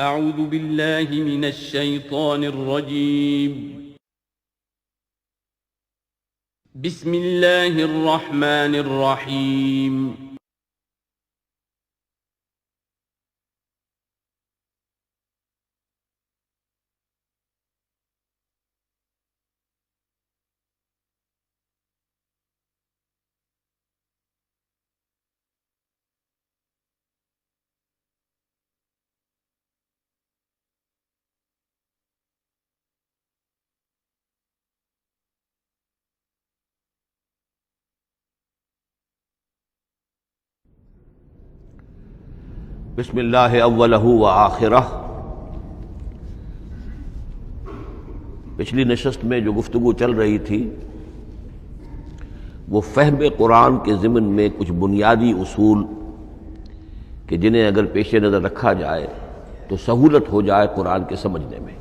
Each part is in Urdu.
اعوذ باللہ من الشیطان الرجیم بسم اللہ الرحمن الرحیم بسم اللہ اولہ و آخرہ۔ پچھلی نشست میں جو گفتگو چل رہی تھی وہ فہم قرآن کے ضمن میں کچھ بنیادی اصول کہ جنہیں اگر پیش نظر رکھا جائے تو سہولت ہو جائے قرآن کے سمجھنے میں۔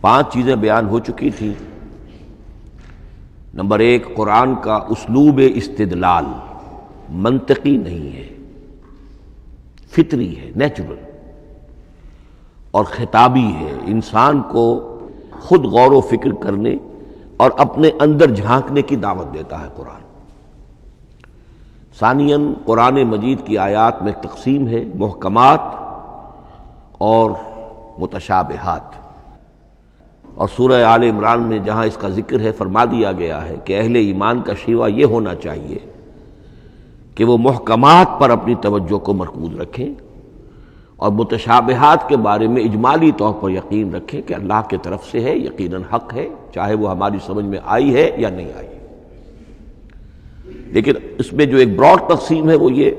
5 چیزیں بیان ہو چکی تھیں۔ نمبر 1، قرآن کا اسلوب استدلال منطقی نہیں ہے، فطری ہے، نیچرل اور خطابی ہے، انسان کو خود غور و فکر کرنے اور اپنے اندر جھانکنے کی دعوت دیتا ہے قرآن۔ ثانیاً، قرآن مجید کی آیات میں تقسیم ہے، محکمات اور متشابہات، اور سورہ آل عمران میں جہاں اس کا ذکر ہے فرما دیا گیا ہے کہ اہل ایمان کا شیوہ یہ ہونا چاہیے کہ وہ محکمات پر اپنی توجہ کو مرکوز رکھیں اور متشابہات کے بارے میں اجمالی طور پر یقین رکھیں کہ اللہ کی طرف سے ہے، یقیناً حق ہے، چاہے وہ ہماری سمجھ میں آئی ہے یا نہیں آئی۔ لیکن اس میں جو ایک براڈ تقسیم ہے وہ یہ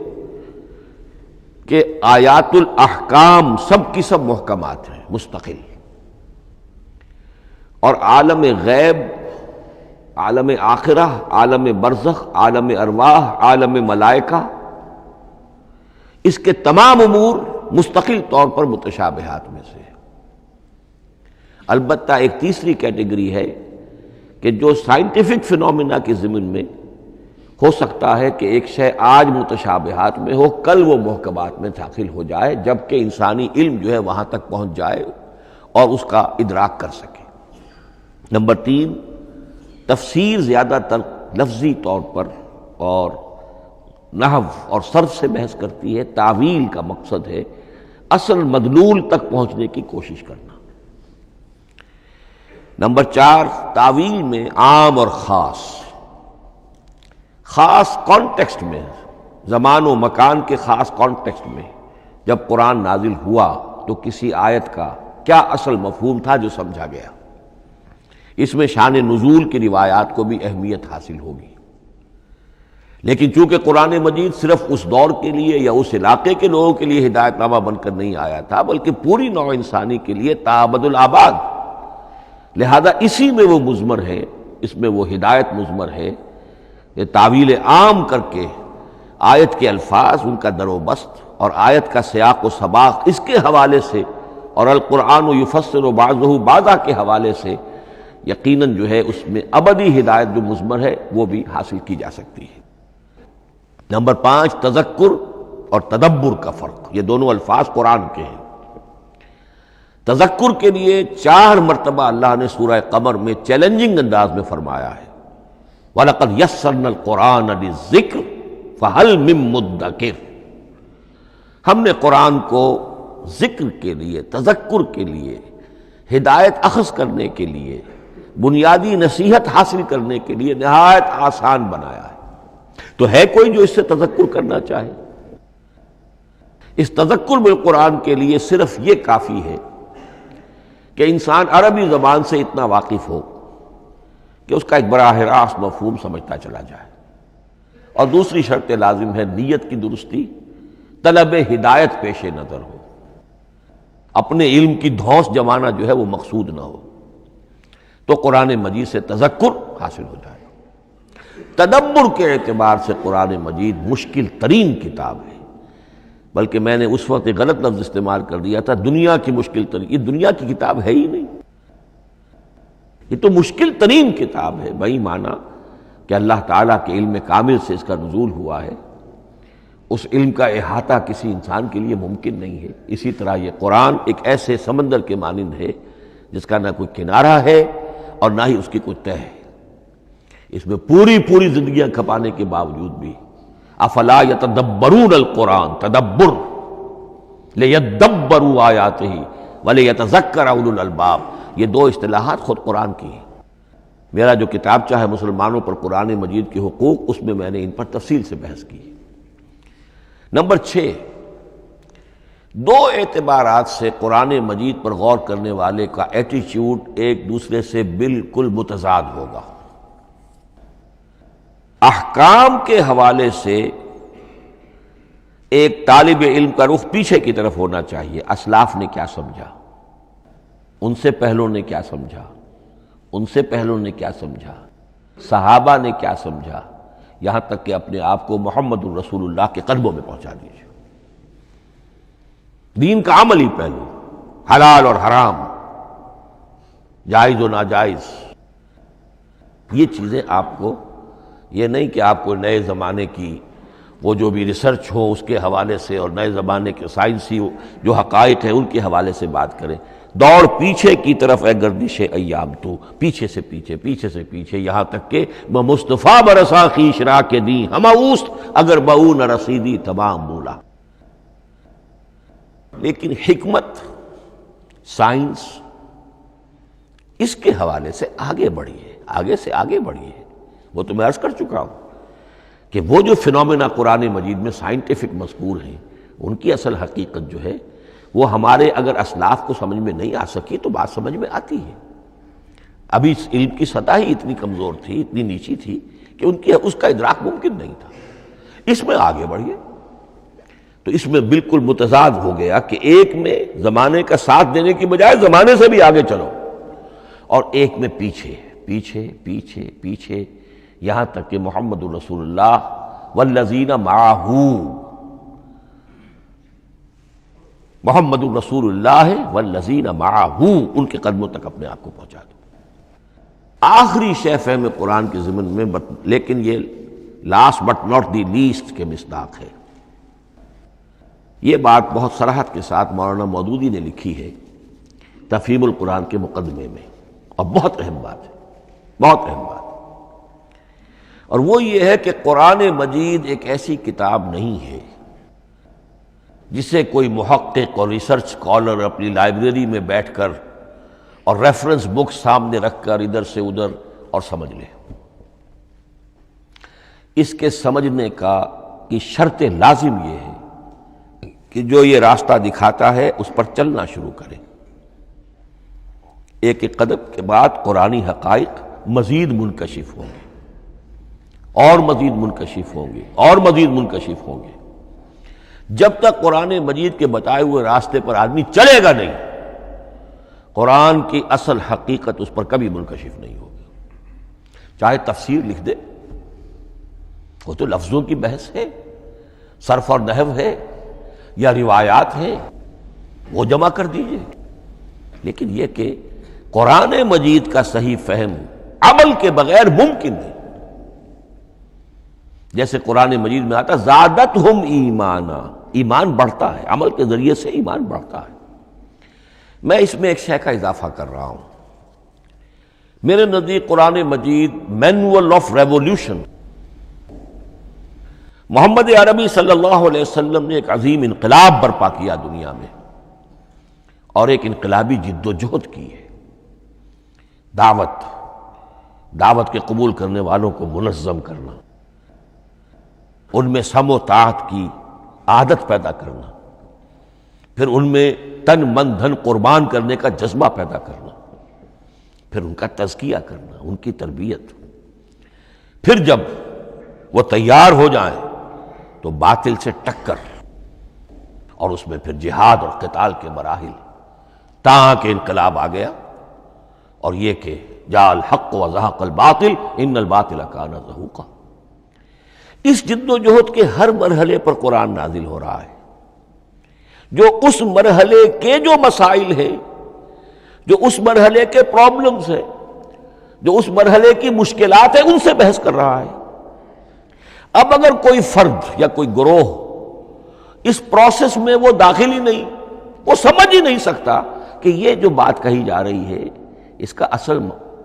کہ آیات الاحکام سب کی سب محکمات ہیں، مستقل، اور عالم غیب، عالم آخرہ، عالم برزخ، عالم ارواح، عالم ملائکہ، اس کے تمام امور مستقل طور پر متشابہات میں سے ہے۔ البتہ ایک تیسری کیٹیگری ہے کہ جو سائنٹیفک فینومینا کے ضمن میں ہو سکتا ہے کہ ایک شے آج متشابہات میں ہو، کل وہ محکمات میں داخل ہو جائے، جبکہ انسانی علم جو ہے وہاں تک پہنچ جائے اور اس کا ادراک کر سکے۔ نمبر 3، تفسیر زیادہ تر لفظی طور پر اور نحو اور صرف سے بحث کرتی ہے، تعویل کا مقصد ہے اصل مدلول تک پہنچنے کی کوشش کرنا۔ نمبر 4، تعویل میں عام اور خاص کانٹیکسٹ میں، زمان و مکان کے خاص کانٹیکسٹ میں جب قرآن نازل ہوا تو کسی آیت کا کیا اصل مفہوم تھا جو سمجھا گیا، اس میں شان نزول کی روایات کو بھی اہمیت حاصل ہوگی۔ لیکن چونکہ قرآن مجید صرف اس دور کے لیے یا اس علاقے کے لوگوں کے لیے ہدایت نامہ بن کر نہیں آیا تھا، بلکہ پوری نوع انسانی کے لیے تابد الآباد، لہذا اسی میں وہ مضمر ہے، اس میں وہ ہدایت مضمر ہے کہ تعویل عام کر کے آیت کے الفاظ، ان کا در و بست اور آیت کا سیاق و سباق اس کے حوالے سے، اور القرآن یفسر بعضہ بعضا کے حوالے سے یقیناً جو ہے اس میں ابدی ہدایت جو مضمر ہے وہ بھی حاصل کی جا سکتی ہے۔ نمبر 5، تذکر اور تدبر کا فرق، یہ دونوں الفاظ قرآن کے ہیں۔ تذکر کے لیے 4 مرتبہ اللہ نے سورہ قمر میں چیلنجنگ انداز میں فرمایا ہے، وَلَقَدْ يَسَّرْنَا الْقُرْآنَ لِلذِّكْرِ فَهَلْ مِن مُدَّكِرٍ، ہم نے قرآن کو ذکر کے لیے، تذکر کے لیے، ہدایت اخذ کرنے کے لیے، بنیادی نصیحت حاصل کرنے کے لیے نہایت آسان بنایا ہے۔ تو ہے کوئی جو اس سے تذکر کرنا چاہے؟ اس تذکر بالقرآن کے لیے صرف یہ کافی ہے کہ انسان عربی زبان سے اتنا واقف ہو کہ اس کا ایک براہ راست مفہوم سمجھتا چلا جائے، اور دوسری شرط لازم ہے نیت کی درستی، طلب ہدایت پیش نظر ہو، اپنے علم کی دھوس جمانا جو ہے وہ مقصود نہ ہو، تو قرآن مجید سے تذکر حاصل ہو جائے۔ تدبر کے اعتبار سے قرآن مجید مشکل ترین کتاب ہے، بلکہ میں نے اس وقت ایک غلط لفظ استعمال کر دیا تھا، دنیا کی مشکل ترین، یہ دنیا کی کتاب ہے ہی نہیں، یہ تو مشکل ترین کتاب ہے، بھائی معنی کہ اللہ تعالیٰ کے علم کامل سے اس کا نزول ہوا ہے، اس علم کا احاطہ کسی انسان کے لیے ممکن نہیں ہے۔ اسی طرح یہ قرآن ایک ایسے سمندر کے مانند ہے جس کا نہ کوئی کنارہ ہے اور نہ ہی اس کی کوئی تہہ ہے۔ اس میں پوری زندگیاں کھپانے کے باوجود بھی افلا یتدبرون القرآن، تدبر، لیدبروا آیاتہ ولیتذکر اولو الالباب، یہ دو اصطلاحات خود قرآن کی ہیں۔ میرا جو کتابچہ ہے مسلمانوں پر قرآن مجید کے حقوق، اس میں نے ان پر تفصیل سے بحث کی۔ نمبر 6، دو اعتبارات سے قرآن مجید پر غور کرنے والے کا ایٹیچیوڈ ایک دوسرے سے بالکل متضاد ہوگا۔ احکام کے حوالے سے ایک طالب علم کا رخ پیچھے کی طرف ہونا چاہیے، اسلاف نے کیا سمجھا، ان سے پہلوں نے کیا سمجھا، ان سے پہلوں نے کیا سمجھا، صحابہ نے کیا سمجھا، یہاں تک کہ اپنے آپ کو محمد الرسول اللہ کے قدموں میں پہنچا دیجیے۔ دین کا عملی پہلو، حلال اور حرام، جائز و ناجائز، یہ چیزیں آپ کو، یہ نہیں کہ آپ کو نئے زمانے کی وہ جو بھی ریسرچ ہو اس کے حوالے سے اور نئے زمانے کے سائنسی جو حقائق ہیں ان کے حوالے سے بات کریں۔ دوڑ پیچھے کی طرف ہے گردش ایام، تو پیچھے سے پیچھے، پیچھے سے پیچھے، یہاں تک کہ مصطفیٰ برسا خیش را کے دی ہم اوست اگر بہو نہ رسیدی تمام مولا۔ لیکن حکمت، سائنس اس کے حوالے سے آگے بڑھی ہے، آگے سے آگے بڑھی ہے۔ وہ تو میں عرض کر چکا ہوں کہ وہ جو فینومینا قرآن مجید میں سائنٹیفک مذکور ہیں، ان کی اصل حقیقت جو ہے وہ ہمارے اگر اسلاف کو سمجھ میں نہیں آ سکی تو بات سمجھ میں آتی ہے۔ ابھی اس علم کی سطح ہی اتنی کمزور تھی، اتنی نیچی تھی کہ ان کی اس کا ادراک ممکن نہیں تھا۔ اس میں آگے بڑھیے تو اس میں بالکل متضاد ہو گیا کہ ایک میں زمانے کا ساتھ دینے کی بجائے زمانے سے بھی آگے چلو، اور ایک میں پیچھے پیچھے پیچھے پیچھے، یہاں تک کہ محمد الرسول اللہ والذین معہ، محمد الرسول اللہ والذین معہ، ان کے قدموں تک اپنے آپ کو پہنچا دو۔ آخری شے فہم قرآن کے ضمن میں، لیکن یہ last but not the least کے مصداق ہے، یہ بات بہت صراحت کے ساتھ مولانا مودودی نے لکھی ہے تفہیم القرآن کے مقدمے میں، اور بہت اہم بات ہے، بہت اہم بات، اور وہ یہ ہے کہ قرآن مجید ایک ایسی کتاب نہیں ہے جسے کوئی محقق اور ریسرچ اسکالر اپنی لائبریری میں بیٹھ کر اور ریفرنس بک سامنے رکھ کر ادھر سے ادھر اور سمجھ لے۔ اس کے سمجھنے کی شرط لازم یہ ہے کہ جو یہ راستہ دکھاتا ہے اس پر چلنا شروع کرے۔ ایک ایک قدم کے بعد قرآنی حقائق مزید منکشف ہوں گے، اور مزید منکشف ہوں گے، اور مزید منکشف ہوں گے۔ جب تک قرآن مجید کے بتائے ہوئے راستے پر آدمی چلے گا نہیں، قرآن کی اصل حقیقت اس پر کبھی منکشف نہیں ہوگی۔ چاہے تفسیر لکھ دے، وہ تو لفظوں کی بحث ہے، صرف اور نحو ہے، یا روایات ہیں، وہ جمع کر دیجئے، لیکن یہ کہ قرآن مجید کا صحیح فہم عمل کے بغیر ممکن ہے۔ جیسے قرآن مجید میں آتا زادتہم ایمانا، ایمان بڑھتا ہے، عمل کے ذریعے سے ایمان بڑھتا ہے۔ میں اس میں ایک شے کا اضافہ کر رہا ہوں، میرے نزدیک قرآن مجید مینول آف ریولیوشن، محمد عربی صلی اللہ علیہ وسلم نے ایک عظیم انقلاب برپا کیا دنیا میں، اور ایک انقلابی جد و جہد کی ہے۔ دعوت کے قبول کرنے والوں کو منظم کرنا، ان میں سم و طاعت کی عادت پیدا کرنا، پھر ان میں تن من دھن قربان کرنے کا جذبہ پیدا کرنا، پھر ان کا تزکیہ کرنا، ان کی تربیت، پھر جب وہ تیار ہو جائیں تو باطل سے ٹکر، اور اس میں پھر جہاد اور قتال کے مراحل، تاکہ انقلاب آ گیا، اور یہ کہ جاء الحق وزہق الباطل ان الباطل کان زہوقا۔ اس جد و جہد کے ہر مرحلے پر قرآن نازل ہو رہا ہے، جو اس مرحلے کے جو مسائل ہیں، جو اس مرحلے کے پرابلمز ہیں، جو اس مرحلے کی مشکلات ہیں، ان سے بحث کر رہا ہے۔ اب اگر کوئی فرد یا کوئی گروہ اس پروسیس میں وہ داخل ہی نہیں، وہ سمجھ ہی نہیں سکتا کہ یہ جو بات کہی جا رہی ہے اس کا اصل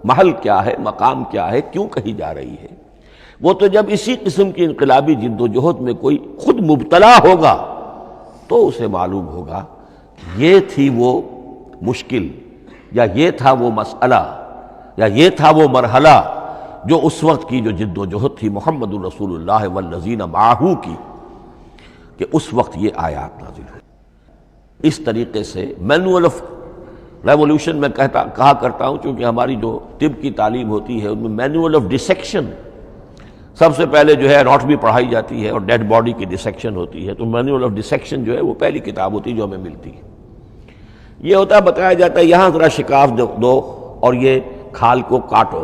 محل کیا ہے، مقام کیا ہے، کیوں کہی جا رہی ہے۔ وہ تو جب اسی قسم کی انقلابی جد و جہد میں کوئی خود مبتلا ہوگا تو اسے معلوم ہوگا کہ یہ تھی وہ مشکل، یا یہ تھا وہ مسئلہ، یا یہ تھا وہ مرحلہ جو اس وقت کی جو جد و جہد تھی محمد الرسول اللہ والذین معہ کی، کہ اس وقت یہ آیات نازل ہوئی۔ اس طریقے سے مینول آف ریولوشن میں کہا کرتا ہوں، چونکہ ہماری جو طب کی تعلیم ہوتی ہے ان میں مینول آف ڈسیکشن سب سے پہلے جو ہے اناٹمی پڑھائی جاتی ہے، اور ڈیڈ باڈی کی ڈسیکشن ہوتی ہے، تو مینول آف ڈسیکشن جو ہے وہ پہلی کتاب ہوتی ہے جو ہمیں ملتی ہے۔ یہ ہوتا ہے، بتایا جاتا ہے یہاں ذرا شکاف دو اور یہ کھال کو کاٹو،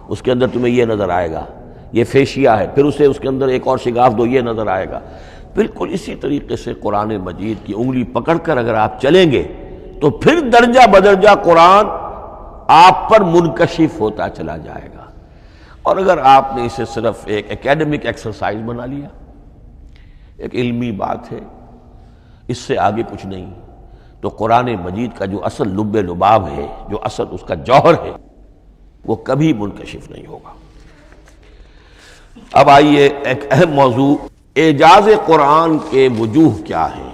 اس کے اندر تمہیں یہ نظر آئے گا، یہ فیشیا ہے، پھر اسے اس کے اندر ایک اور شگاف دو، یہ نظر آئے گا۔ بالکل اسی طریقے سے قرآن مجید کی انگلی پکڑ کر اگر آپ چلیں گے تو پھر درجہ بدرجہ قرآن آپ پر منکشف ہوتا چلا جائے گا۔ اور اگر آپ نے اسے صرف ایک اکیڈمک ایکسرسائز بنا لیا، ایک علمی بات ہے، اس سے آگے کچھ نہیں، تو قرآن مجید کا جو اصل لب لباب ہے، جو اصل اس کا جوہر ہے، وہ کبھی منکشف نہیں ہوگا۔ اب آئیے ایک اہم موضوع، اعجاز قرآن کے وجوہ کیا ہیں۔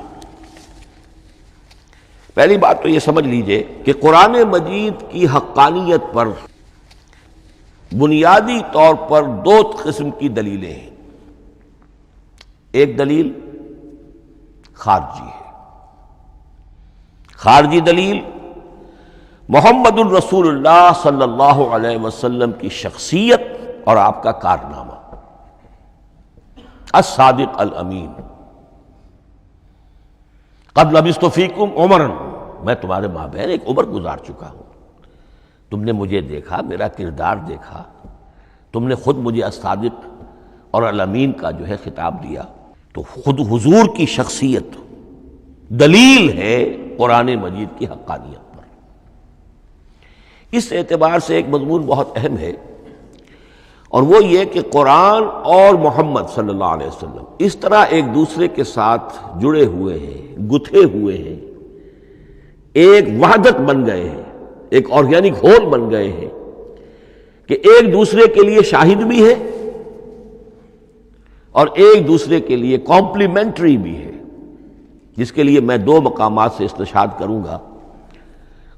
پہلی بات تو یہ سمجھ لیجئے کہ قرآن مجید کی حقانیت پر بنیادی طور پر دو قسم کی دلیلیں ہیں۔ ایک دلیل خارجی ہے، خارجی دلیل محمد الرسول اللہ صلی اللہ علیہ وسلم کی شخصیت اور آپ کا کارنامہ، الصادق الامین، قد لبثت فیکم عمرا، میں تمہارے مابین ایک عمر گزار چکا ہوں، تم نے مجھے دیکھا، میرا کردار دیکھا، تم نے خود مجھے الصادق اور الامین کا جو ہے خطاب دیا، تو خود حضور کی شخصیت دلیل ہے قرآن مجید کی حقانیت پر۔ اس اعتبار سے ایک مضمون بہت اہم ہے، اور وہ یہ کہ قرآن اور محمد صلی اللہ علیہ وسلم اس طرح ایک دوسرے کے ساتھ جڑے ہوئے ہیں، گتھے ہوئے ہیں، ایک وحدت بن گئے ہیں، ایک آرگینک ہول بن گئے ہیں، کہ ایک دوسرے کے لیے شاہد بھی ہے اور ایک دوسرے کے لیے کمپلیمنٹری بھی ہے، جس کے لیے میں دو مقامات سے استشہاد کروں گا۔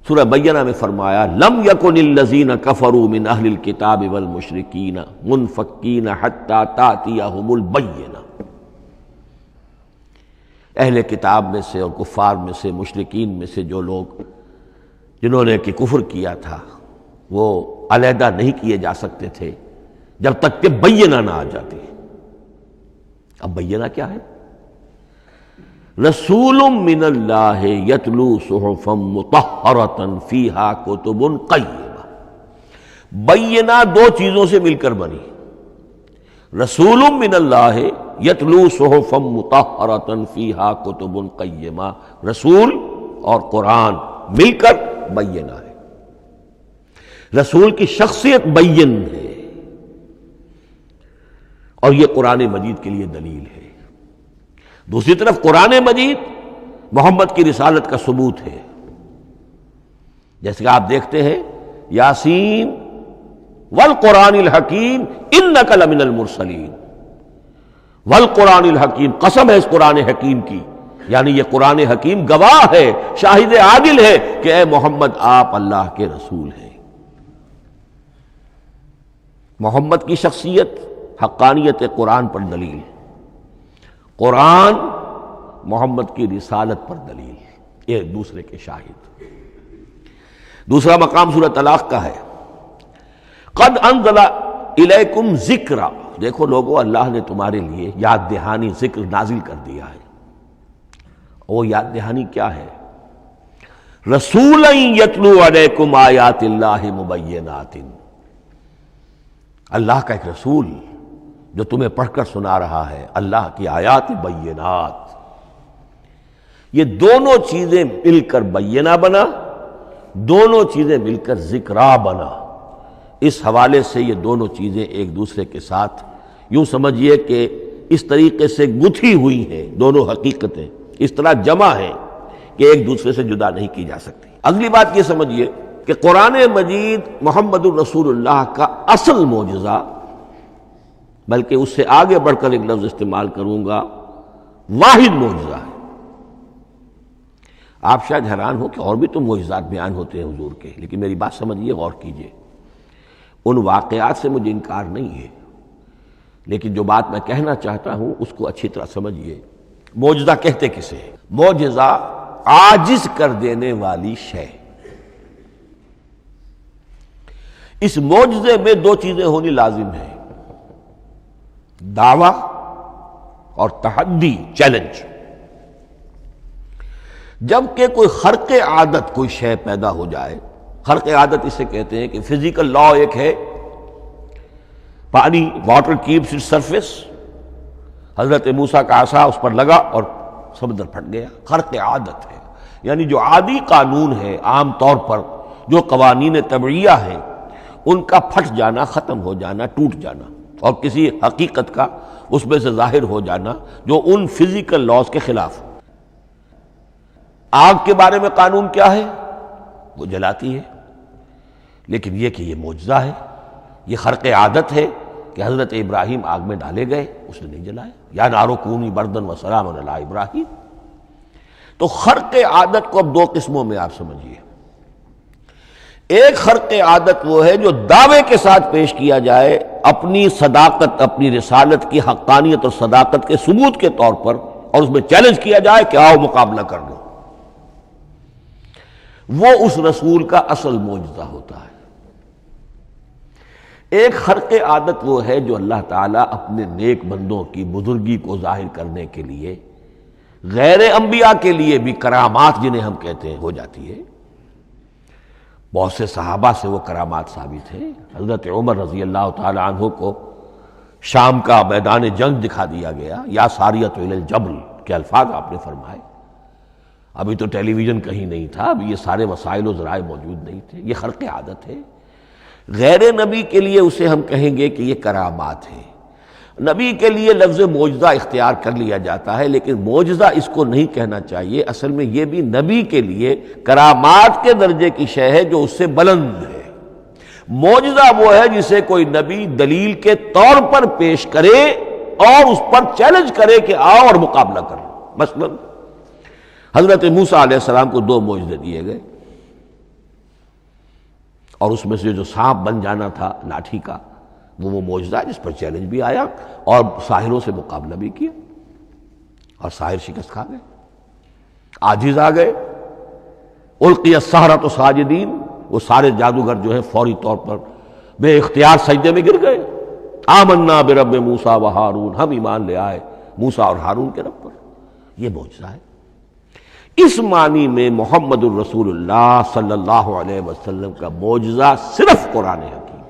سورہ بینہ میں فرمایا لم یکن الذین کفروا من اہل الکتاب والمشرکین منفکین حتی تأتیہم البینہ، اہل کتاب میں سے اور کفار میں سے، مشرکین میں سے جو لوگ جنہوں نے کہ کفر کیا تھا، وہ علیحدہ نہیں کیے جا سکتے تھے جب تک کہ بینہ نہ آ جاتی۔ اب بینہ کیا ہے؟ رسول من اللہ یتلو صحفا مطہرۃ فیہا کتب قیمہ، بینہ دو چیزوں سے مل کر بنی، رسول من اللہ یتلو صحفا مطہرۃ فیہا کتب قیمہ، رسول اور قرآن مل کر بینہ ہے، رسول کی شخصیت بین ہے، اور یہ قرآن مجید کے لیے دلیل ہے۔ دوسری طرف قرآن مجید محمد کی رسالت کا ثبوت ہے، جیسے کہ آپ دیکھتے ہیں یاسین والقرآن الحکیم انک لمن المرسلین، والقرآن الحکیم، قسم ہے اس قرآن حکیم کی، یعنی یہ قرآن حکیم گواہ ہے، شاہد عادل ہے کہ اے محمد آپ اللہ کے رسول ہیں۔ محمد کی شخصیت، حقانیت قرآن پر دلیل، قرآن محمد کی رسالت پر دلیل، ایک دوسرے کے شاہد۔ دوسرا مقام سورہ طلاق کا ہے، قد انزل الیکم ذکرا، دیکھو لوگو اللہ نے تمہارے لیے یاد دہانی ذکر نازل کر دیا ہے۔ وہ یاد دہانی کیا ہے؟ رسولا یتلو علیکم آیات اللہ مبینات، اللہ کا ایک رسول جو تمہیں پڑھ کر سنا رہا ہے اللہ کی آیات بینات۔ یہ دونوں چیزیں مل کر بینہ بنا، دونوں چیزیں مل کر ذکرا بنا۔ اس حوالے سے یہ دونوں چیزیں ایک دوسرے کے ساتھ یوں سمجھیے کہ اس طریقے سے گتھی ہوئی ہیں دونوں حقیقتیں، اس طرح جمع ہیں کہ ایک دوسرے سے جدا نہیں کی جا سکتی۔ اگلی بات یہ سمجھیے کہ قرآن مجید محمد الرسول اللہ کا اصل معجزہ، بلکہ اس سے آگے بڑھ کر ایک لفظ استعمال کروں گا، واحد معجزہ ہے۔ آپ شاید حیران ہو کہ اور بھی تو معجزات بیان ہوتے ہیں حضور کے، لیکن میری بات سمجھیے، غور کیجیے۔ ان واقعات سے مجھے انکار نہیں ہے، لیکن جو بات میں کہنا چاہتا ہوں اس کو اچھی طرح سمجھیے۔ معجزہ کہتے کسے ہیں؟ معجزہ عاجز کر دینے والی شے۔ اس معجزے میں دو چیزیں ہونی لازم ہیں، دعویٰ اور تحدی، چیلنج۔ جب کہ کوئی خرق عادت کوئی شے پیدا ہو جائے، خرق عادت اسے کہتے ہیں کہ فزیکل لا ایک ہے، پانی، واٹر کیپس اٹس سرفیس، حضرت موسیٰ کا عصا اس پر لگا اور سمندر پھٹ گیا، خرق عادت ہے، یعنی جو عادی قانون ہے، عام طور پر جو قوانین طبعیہ ہیں ان کا پھٹ جانا، ختم ہو جانا، ٹوٹ جانا، اور کسی حقیقت کا اس میں سے ظاہر ہو جانا جو ان فزیکل لاز کے خلاف۔ آگ کے بارے میں قانون کیا ہے؟ وہ جلاتی ہے، لیکن یہ کہ یہ معجزہ ہے، یہ خرق عادت ہے کہ حضرت ابراہیم آگ میں ڈالے گئے، اس نے نہیں جلایا، یا نارو کونی بردن و سلام علی ابراہیم۔ تو خرق عادت کو اب دو قسموں میں آپ سمجھیے۔ ایک خرق عادت وہ ہے جو دعوے کے ساتھ پیش کیا جائے، اپنی صداقت، اپنی رسالت کی حقانیت اور صداقت کے ثبوت کے طور پر، اور اس میں چیلنج کیا جائے کہ آؤ مقابلہ کر لو۔ وہ اس رسول کا اصل معجزہ ہوتا ہے۔ ایک خرق عادت وہ ہے جو اللہ تعالیٰ اپنے نیک بندوں کی بزرگی کو ظاہر کرنے کے لیے، غیر انبیاء کے لیے بھی کرامات جنہیں ہم کہتے ہیں ہو جاتی ہے۔ بہت سے صحابہ سے وہ کرامات ثابت ہیں۔ حضرت عمر رضی اللہ تعالی عنہ کو شام کا میدان جنگ دکھا دیا گیا، یا ساریۃ الی الجبل کے الفاظ آپ نے فرمائے۔ ابھی تو ٹیلی ویژن کہیں نہیں تھا، ابھی یہ سارے وسائل و ذرائع موجود نہیں تھے، یہ خرق عادت ہے۔ غیر نبی کے لیے اسے ہم کہیں گے کہ یہ کرامات ہے۔ نبی کے لیے لفظ معجزہ اختیار کر لیا جاتا ہے، لیکن معجزہ اس کو نہیں کہنا چاہیے، اصل میں یہ بھی نبی کے لیے کرامات کے درجے کی شے ہے جو اس سے بلند ہے۔ معجزہ وہ ہے جسے کوئی نبی دلیل کے طور پر پیش کرے اور اس پر چیلنج کرے کہ آؤ اور مقابلہ کرو۔ مثلا حضرت موسیٰ علیہ السلام کو دو معجزے دیے گئے، اور اس میں سے جو سانپ بن جانا تھا لاٹھی کا، وہ معجزہ ہے جس پر چیلنج بھی آیا اور ساحروں سے مقابلہ بھی کیا، اور ساحر شکست کھا گئے، عاجز آ گئے۔ القی السحرۃ ساجدین، وہ سارے جادوگر جو ہیں فوری طور پر بے اختیار سجدے میں گر گئے۔ آمنا برب موسیٰ و ہارون، ہم ایمان لے آئے موسیٰ اور ہارون کے رب پر۔ یہ معجزہ ہے۔ اس معنی میں محمد الرسول اللہ صلی اللہ علیہ وسلم کا معجزہ صرف قرآن حکیم۔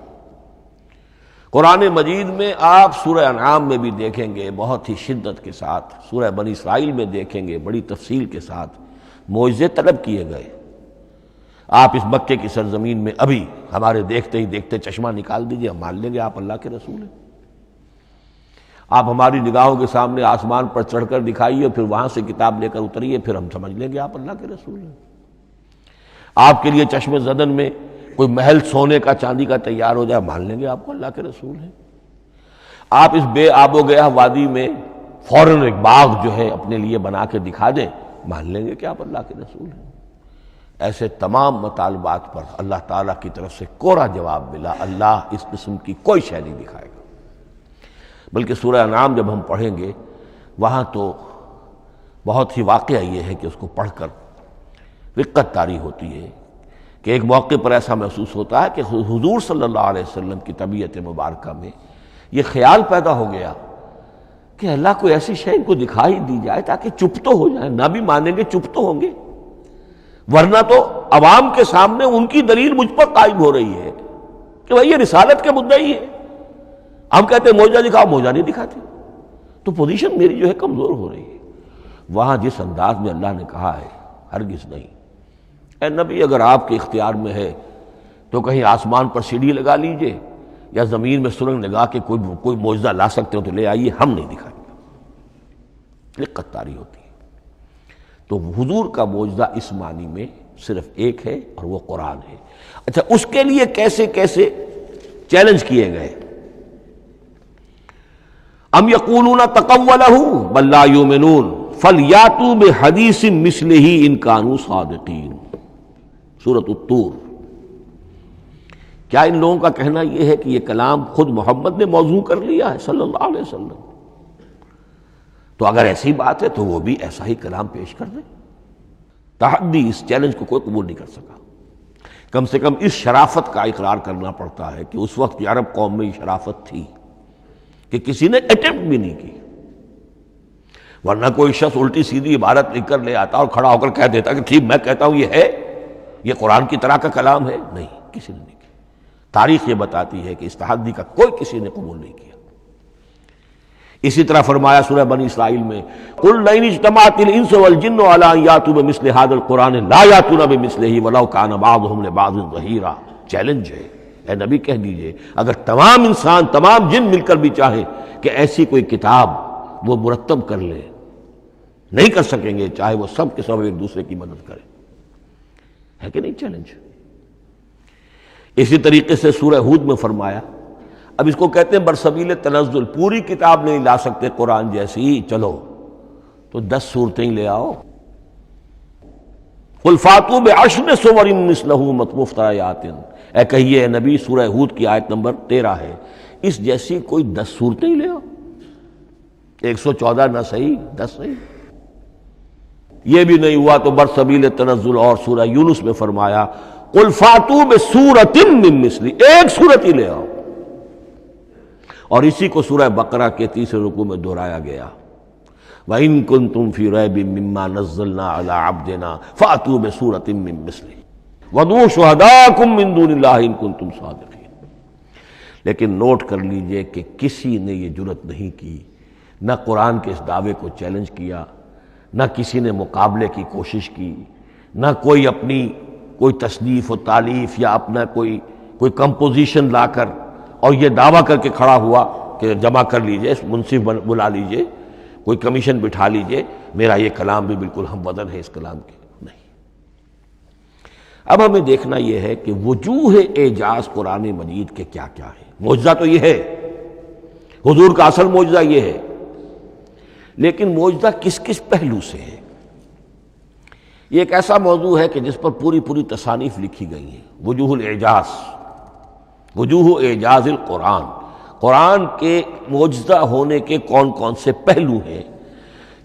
قرآن مجید میں آپ سورہ انعام میں بھی دیکھیں گے بہت ہی شدت کے ساتھ، سورہ بنی اسرائیل میں دیکھیں گے بڑی تفصیل کے ساتھ معجزے طلب کیے گئے۔ آپ اس مکے کی سرزمین میں ابھی ہمارے دیکھتے ہی دیکھتے چشمہ نکال دیجئے، ہم مان لیں گے آپ اللہ کے رسول ہیں۔ آپ ہماری نگاہوں کے سامنے آسمان پر چڑھ کر دکھائیے، پھر وہاں سے کتاب لے کر اتریے، پھر ہم سمجھ لیں گے آپ اللہ کے رسول ہیں۔ آپ کے لیے چشم زدن میں کوئی محل سونے کا چاندی کا تیار ہو جائے، مان لیں گے آپ کو اللہ کے رسول ہیں۔ آپ اس بے آب و گیا وادی میں فوراً ایک باغ جو ہے اپنے لیے بنا کے دکھا دیں، مان لیں گے کہ آپ اللہ کے رسول ہیں۔ ایسے تمام مطالبات پر اللہ تعالیٰ کی طرف سے کوڑا جواب ملا، اللہ اس قسم کی کوئی شے نہیں دکھائے گا۔ بلکہ سورہ انعام جب ہم پڑھیں گے وہاں تو بہت ہی واقعہ یہ ہے کہ اس کو پڑھ کر رقت طاری ہوتی ہے کہ ایک موقع پر ایسا محسوس ہوتا ہے کہ حضور صلی اللہ علیہ وسلم کی طبیعت مبارکہ میں یہ خیال پیدا ہو گیا کہ اللہ کو ایسی شے ان کو دکھائی دی جائے تاکہ چپ تو ہو جائیں، نہ بھی مانیں گے چپ تو ہوں گے، ورنہ تو عوام کے سامنے ان کی دلیل مجھ پر قائم ہو رہی ہے کہ بھائی یہ رسالت کے مدعی ہے، ہم کہتے ہیں معجزہ دکھاؤ، معجزہ نہیں دکھاتے، تو پوزیشن میری جو ہے کمزور ہو رہی ہے۔ وہاں جس انداز میں اللہ نے کہا ہے، ہرگز نہیں، اے نبی اگر آپ کے اختیار میں ہے تو کہیں آسمان پر سیڑھی لگا لیجئے یا زمین میں سرنگ لگا کے کوئی معجزہ لا سکتے ہو تو لے آئیے، ہم نہیں دکھائیں گے۔ رقت طاری ہوتی ہے۔ تو حضور کا معجزہ اس معنی میں صرف ایک ہے اور وہ قرآن ہے۔ اچھا، اس کے لیے کیسے کیسے چیلنج کیے گئے؟ ام یقولون تقولہ بل لا یؤمنون فلیاتوا بحدیث مثلہ ان کانوا صادقین، سورۃ الطور۔ کیا ان لوگوں کا کہنا یہ ہے کہ یہ کلام خود محمد نے موضوع کر لیا ہے صلی اللہ علیہ وسلم؟ تو اگر ایسی بات ہے تو وہ بھی ایسا ہی کلام پیش کر دیں۔ تحدی، اس چیلنج کو کوئی قبول نہیں کر سکا۔ کم سے کم اس شرافت کا اقرار کرنا پڑتا ہے کہ اس وقت عرب قوم میں یہ شرافت تھی کہ کسی نے اٹمپٹ بھی نہیں کی، ورنہ کوئی شخص الٹی سیدھی عبارت لکھ کر لے آتا اور کھڑا ہو کر کہہ دیتا کہ ٹھیک میں کہتا ہوں یہ ہے، یہ قرآن کی طرح کا کلام ہے۔ نہیں، کسی نے نہیں کیا۔ تاریخ یہ بتاتی ہے کہ اس تحدی کا کوئی کسی نے قبول نہیں کیا۔ اسی طرح فرمایا سورہ بنی اسرائیل میں، قُلْ لَئِنِ اجْتَمَعَتِ الْإِنسُ وَالْجِنُّ عَلَىٰ أَن يَأْتُوا بِمِثْلِ هَٰذَا الْقُرْآنِ لَا يَأْتُونَ بِمِثْلِهِ وَلَوْ كَانَ بَعْضُهُمْ لِبَعْضٍ ظَهِيرًا۔ چیلنج ہے، اے نبی کہہ دیجئے اگر تمام انسان، تمام جن مل کر بھی چاہیں کہ ایسی کوئی کتاب وہ مرتب کر لیں، نہیں کر سکیں گے، چاہے وہ سب کے سب ایک دوسرے کی مدد کریں۔ ہے کہ نہیں چیلنج؟ اسی طریقے سے سورہ ہود میں فرمایا، اب اس کو کہتے ہیں برسبیل تنزل، پوری کتاب نہیں لا سکتے قرآن جیسی، چلو تو 10 صورتیں لے آؤ۔ قُلْ فَاتُوا بِعَشْرِ سُوَرٍ مِثْلَهُ مُفْتَرَيَاتٍ، اے کہیے اے نبی، سورہ ہود کی آیت نمبر 13 ہے، اس جیسی کوئی 10 صورتیں لے آؤ، 114 نہ صحیح 10 صحیح۔ یہ بھی نہیں ہوا تو برسبیل تنزل اور سورہ یونس میں فرمایا، قُلْ فَاتُوا بِسُورَةٍ مِّن مِثْلِهِ، ایک سورت ہی لے آؤ۔ اور اسی کو سورہ بقرہ کے 30 رکوع میں دہرایا گیا، وَإِن كُنتُمْ فِي رَيْبٍ مِّمَّا نَزَّلْنَا عَلَىٰ عَبْدِنَا فَأْتُوا بِسُورَةٍ مِّن مِّثْلِهِ وَادْعُوا شُهَدَاءَكُم مِّن دُونِ اللَّهِ إِن كُنتُمْ صَادِقِينَ۔ لیکن نوٹ کر لیجئے کہ کسی نے یہ جرأت نہیں کی، نہ قرآن کے اس دعوے کو چیلنج کیا، نہ کسی نے مقابلے کی کوشش کی، نہ کوئی اپنی کوئی تصنیف و تالیف یا اپنا کوئی کمپوزیشن لا کر اور یہ دعویٰ کر کے کھڑا ہوا کہ جمع کر لیجئے، منصف بلا لیجئے، کوئی کمیشن بٹھا لیجئے، میرا یہ کلام بھی بالکل ہم وزن ہے اس کلام کے۔ نہیں۔ اب ہمیں دیکھنا یہ ہے کہ وجوہ اعجاز قرآن مجید کے کیا کیا ہے۔ معجزہ تو یہ ہے، حضور کا اصل معجزہ یہ ہے، لیکن معجزہ کس کس پہلو سے ہے؟ یہ ایک ایسا موضوع ہے کہ جس پر پوری تصانیف لکھی گئی ہیں۔ وجوہ الاعجاز، وجوہ اعجاز القرآن، قرآن کے معجزہ ہونے کے کون کون سے پہلو ہیں۔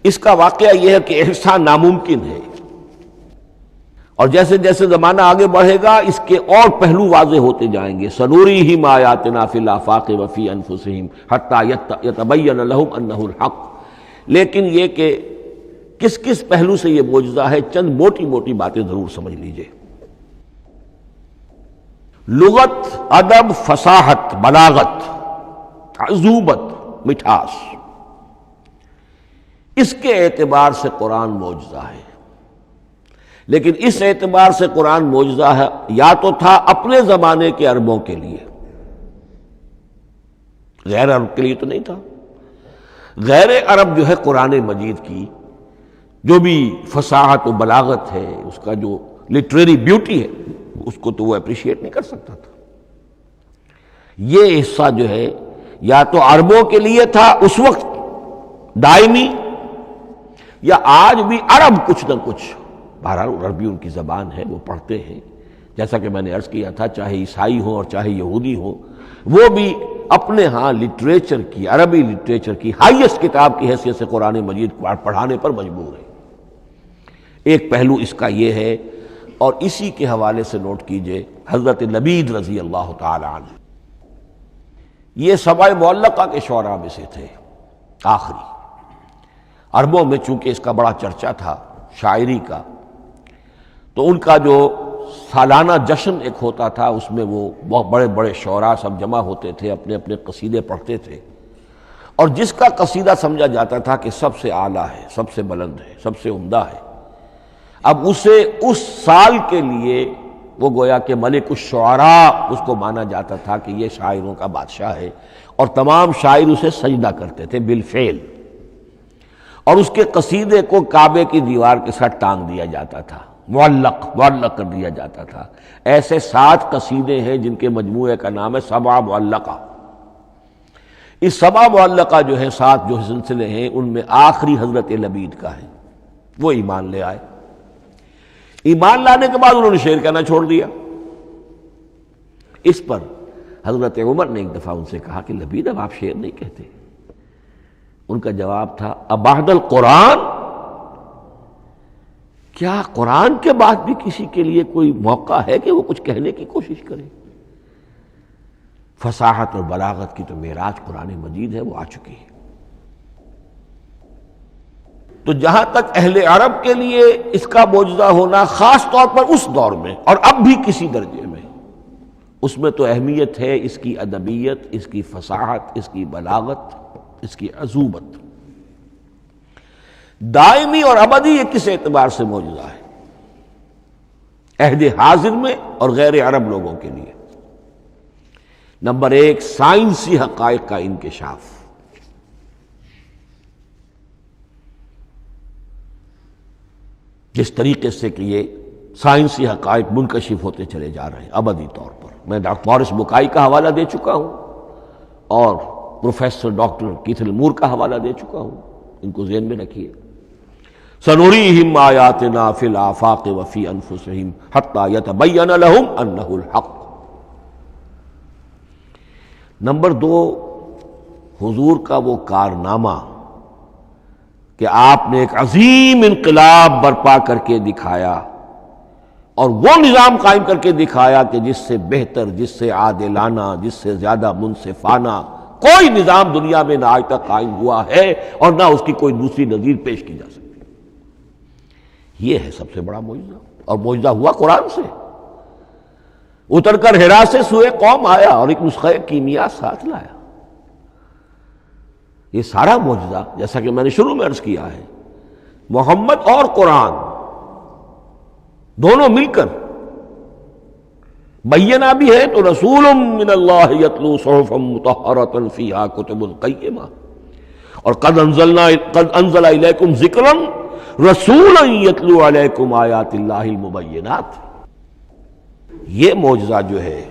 اس کا واقعہ یہ ہے کہ احسان ناممکن ہے، اور جیسے جیسے زمانہ آگے بڑھے گا اس کے اور پہلو واضح ہوتے جائیں گے۔ سنوریہم آیاتنا فی الآفاق وفی انفسہم حتی یتبین لہم انہ الحق۔ لیکن یہ کہ کس کس پہلو سے یہ معجزہ ہے، چند موٹی موٹی باتیں ضرور سمجھ لیجئے۔ لغت، ادب، فصاحت، بلاغت، عذوبت، مٹھاس، اس کے اعتبار سے قرآن معجزہ ہے۔ لیکن اس اعتبار سے قرآن معجزہ ہے، یا تو تھا اپنے زمانے کے عربوں کے لیے، غیر عرب کے لیے تو نہیں تھا۔ غیر عرب جو ہے قرآن مجید کی جو بھی فصاحت و بلاغت ہے، اس کا جو لٹریری بیوٹی ہے، اس کو تو وہ اپریشیٹ نہیں کر سکتا تھا۔ یہ حصہ جو ہے یا تو عربوں کے لیے تھا اس وقت دائمی، یا آج بھی عرب کچھ نہ کچھ، بہرحال عربی ان کی زبان ہے، وہ پڑھتے ہیں، جیسا کہ میں نے عرض کیا تھا، چاہے عیسائی ہوں اور چاہے یہودی ہوں، وہ بھی اپنے ہاں لٹریچر کی، عربی لٹریچر کی ہائیسٹ کتاب کی حیثیت سے قرآن مجید پڑھانے پر مجبور ہے۔ ایک پہلو اس کا یہ ہے، اور اسی کے حوالے سے نوٹ کیجئے حضرت لبید رضی اللہ تعالی عنہ، یہ سبع معلقہ کے شعراء میں سے تھے آخری۔ عربوں میں چونکہ اس کا بڑا چرچا تھا شاعری کا، تو ان کا جو سالانہ جشن ایک ہوتا تھا، اس میں وہ بہت بڑے بڑے شعراء سب جمع ہوتے تھے، اپنے اپنے قصیدے پڑھتے تھے، اور جس کا قصیدہ سمجھا جاتا تھا کہ سب سے اعلیٰ ہے، سب سے بلند ہے، سب سے عمدہ ہے، اب اسے اس سال کے لیے وہ گویا کہ ملک الشعراء اس کو مانا جاتا تھا کہ یہ شاعروں کا بادشاہ ہے، اور تمام شاعر اسے سجدہ کرتے تھے بالفعل۔ اور اس کے قصیدے کو کعبے کی دیوار کے ساتھ ٹانگ دیا جاتا تھا، معلق کر دیا جاتا تھا۔ ایسے 7 قصیدے ہیں جن کے مجموعے کا نام ہے 7 معلقہ۔ اس 7 معلقہ جو ہے 7 جو سلسلے ہیں، ان میں آخری حضرت لبید کا ہے، وہ ایمان لے آئے۔ ایمان لانے کے بعد انہوں نے شعر کہنا چھوڑ دیا۔ اس پر حضرت عمر نے ایک دفعہ ان سے کہا کہ لبید اب آپ شعر نہیں کہتے۔ ان کا جواب تھا ابعد القرآن، کیا قرآن کے بعد بھی کسی کے لیے کوئی موقع ہے کہ وہ کچھ کہنے کی کوشش کرے؟ فصاحت اور بلاغت کی تو معراج قرآن مجید ہے، وہ آ چکی ہے۔ تو جہاں تک اہل عرب کے لیے اس کا معجزہ ہونا خاص طور پر اس دور میں اور اب بھی کسی درجے میں، اس میں تو اہمیت ہے اس کی ادبیت، اس کی فصاحت، اس کی بلاغت، اس کی عذوبت۔ دائمی اور ابدی یہ کس اعتبار سے معجزہ ہے؟ عہد حاضر میں اور غیر عرب لوگوں کے لیے۔ نمبر 1، سائنسی حقائق کا انکشاف۔ جس طریقے سے کہ یہ سائنسی حقائق منکشف ہوتے چلے جا رہے ہیں ابدی طور پر، میں ڈاکٹر مورس بکائی کا حوالہ دے چکا ہوں اور پروفیسر ڈاکٹر کیتھل مور کا حوالہ دے چکا ہوں، ان کو ذہن میں رکھیے۔ سنریہم آیاتنا فی الآفاق وفی انفسہم حتی یتبین لہم انہ الحق۔ نمبر 2، حضور کا وہ کارنامہ کہ آپ نے ایک عظیم انقلاب برپا کر کے دکھایا اور وہ نظام قائم کر کے دکھایا کہ جس سے بہتر، جس سے عادلانہ، جس سے زیادہ منصفانہ کوئی نظام دنیا میں نہ آج تک قائم ہوا ہے اور نہ اس کی کوئی دوسری نظیر پیش کی جا سکتی۔ یہ ہے سب سے بڑا معجزہ، اور معجزہ ہوا قرآن سے۔ اتر کر حرا سے سوئے قوم آیا اور ایک نسخہ کیمیا ساتھ لایا۔ یہ سارا معجزہ، جیسا کہ میں نے شروع میں عرض کیا ہے، محمد اور قرآن دونوں مل کر بینہ بھی ہے تو رسول من اللہ یتلو صحفا مطہرۃ فیہا کتب قیمہ، اور قد انزل الیکم ذکرا رسولا یتلو علیکم آیات اللہ المبینات۔ یہ معجزہ جو ہے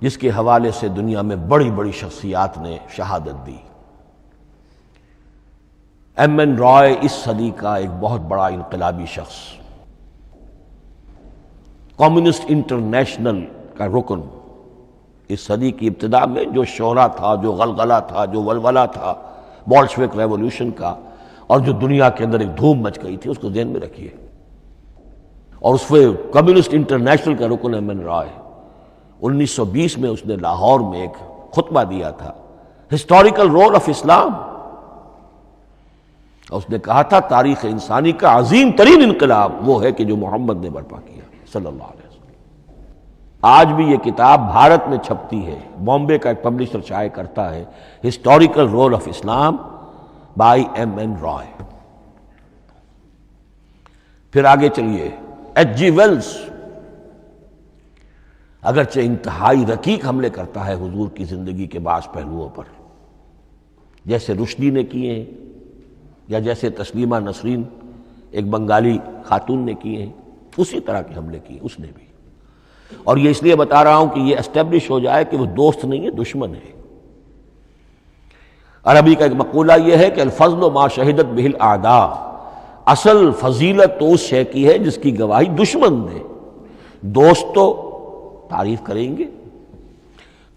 جس کے حوالے سے دنیا میں بڑی بڑی شخصیات نے شہادت دی۔ ایم این رائے اس صدی کا ایک بہت بڑا انقلابی شخص، کمیونسٹ انٹرنیشنل کا رکن، اس صدی کی ابتدا میں جو شورا تھا، جو غلغلہ تھا، جو ولولہ تھا بولشوک ریولوشن کا، اور جو دنیا کے اندر ایک دھوم مچ گئی تھی، اس کو ذہن میں رکھیے۔ اور اس میں کمیونسٹ انٹرنیشنل کا رکن ایم این رائے، 1920 میں اس نے لاہور میں ایک خطبہ دیا تھا، ہسٹوریکل رول آف اسلام، اور اس نے کہا تھا تاریخ انسانی کا عظیم ترین انقلاب وہ ہے کہ جو محمد نے برپا کیا صلی اللہ علیہ وسلم۔ آج بھی یہ کتاب بھارت میں چھپتی ہے، بامبے کا ایک پبلشر شائع کرتا ہے، historical role of Islam by M N Roy. پھر آگے چلیے، ایچ جی ویلز اگرچہ انتہائی رقیق حملے کرتا ہے حضور کی زندگی کے بعض پہلوؤں پر، جیسے رشدی نے کیے ہیں یا جیسے تسلیمہ نسرین ایک بنگالی خاتون نے کیے ہیں، اسی طرح کے حملے کیے اس نے بھی۔ اور یہ اس لیے بتا رہا ہوں کہ یہ اسٹیبلش ہو جائے کہ وہ دوست نہیں ہے، دشمن ہے۔ عربی کا ایک مقولہ یہ ہے کہ الفضل ما شہدت بہ الاعداء، اصل فضیلت تو اس شے کی ہے جس کی گواہی دشمن دے۔ دوست تو تعریف کریں گے،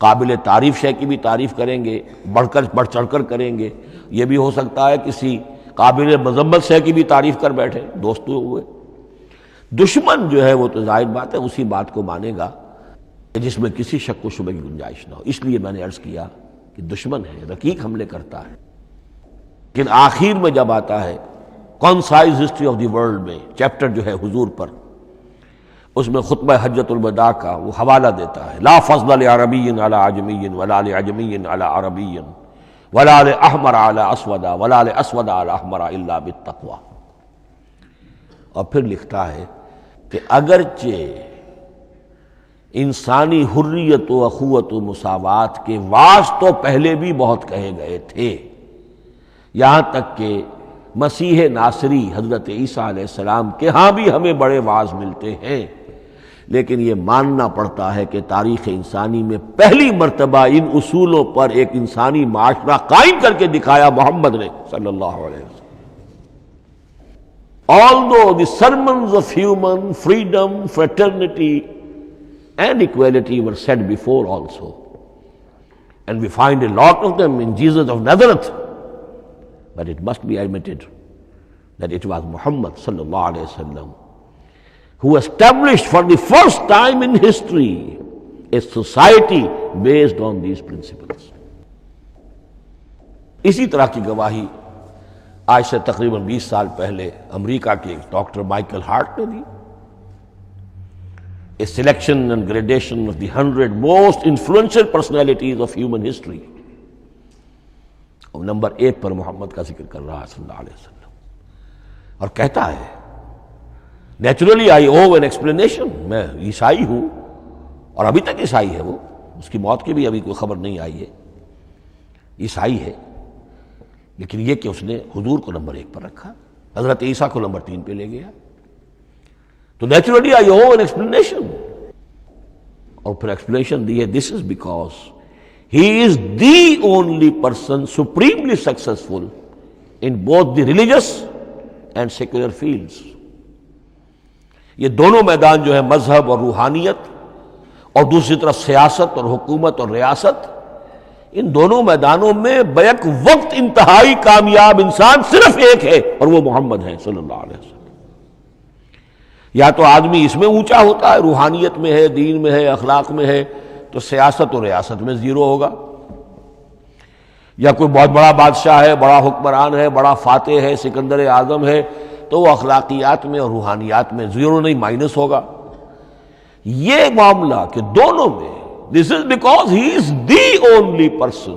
قابل تعریف شے کی بھی تعریف کریں گے، بڑھ چڑھ کر کریں گے۔ یہ بھی ہو سکتا ہے کسی قابل مذمت شے کی بھی تعریف کر بیٹھے، دوست تو ہوئے۔ دشمن جو ہے وہ تو ظاہر بات ہے اسی بات کو مانے گا جس میں کسی شک و شبہ کی گنجائش نہ ہو۔ اس لیے میں نے عرض کیا کہ دشمن ہے، رقیق حملے کرتا ہے، لیکن آخر میں جب آتا ہے concise history of the world میں چیپٹر جو ہے حضور پر، اس میں خطبہ حجۃ الوداع کا وہ حوالہ دیتا ہے، لا فضل لعربی علی عجمی ولا لعجمی علی عربی ولا لاحمر علی اسود ولا لاسود علی احمر الا بالتقوی۔ اور پھر لکھتا ہے کہ اگرچہ انسانی حریت و اخوت و مساوات کے واز تو پہلے بھی بہت کہے گئے تھے، یہاں تک کہ مسیح ناصری حضرت عیسیٰ علیہ السلام کے ہاں بھی ہمیں بڑے واعظ ملتے ہیں، لیکن یہ ماننا پڑتا ہے کہ تاریخ انسانی میں پہلی مرتبہ ان اصولوں پر ایک انسانی معاشرہ قائم کر کے دکھایا محمد نے صلی اللہ علیہ وسلم. Although the sermons of human freedom, fraternity and equality were said before also, and we find a lot of them in Jesus of Nazareth, but it must be admitted that it was Muhammad sallallahu alaihi wasallam who established for the first time in history a society based on these principles. اسی طرح کی گواہی آج سے تقریباً 20 سال پہلے امریکہ کے ڈاکٹر مائیکل ہارٹ نے دی. A selection and gradation of the 100 most influential personalities of human history. اور نمبر 1 پر محمد کا ذکر کر رہا ہے صلی اللہ علیہ وسلم، اور کہتا ہے naturally I owe an explanation, میں عیسائی ہوں اور ابھی تک عیسائی ہے، وہ اس کی موت کی بھی ابھی کوئی خبر نہیں آئی ہے، عیسائی ہے، لیکن یہ کہ اس نے حضور کو نمبر 1 پر رکھا، حضرت عیسیٰ کو نمبر 3 پہ لے گیا. تو naturally I owe an explanation, اور پھر ایکسپلینیشن دی ہے this is because he is the only person supremely successful in both the religious and secular fields. یہ دونوں میدان جو ہے مذہب اور روحانیت اور دوسری طرف سیاست اور حکومت اور ریاست، ان دونوں میدانوں میں بیک وقت انتہائی کامیاب انسان صرف ایک ہے، اور وہ محمد ہے صلی اللہ علیہ وسلم. یا تو آدمی اس میں اونچا ہوتا ہے، روحانیت میں ہے، دین میں ہے، اخلاق میں ہے، تو سیاست اور ریاست میں زیرو ہوگا. یا کوئی بہت بڑا بادشاہ ہے، بڑا حکمران ہے، بڑا فاتح ہے، سکندر اعظم ہے، تو وہ اخلاقیات میں اور روحانیات میں زیرو نہیں، مائنس ہوگا. یہ معاملہ کہ دونوں میں this is because he is the only person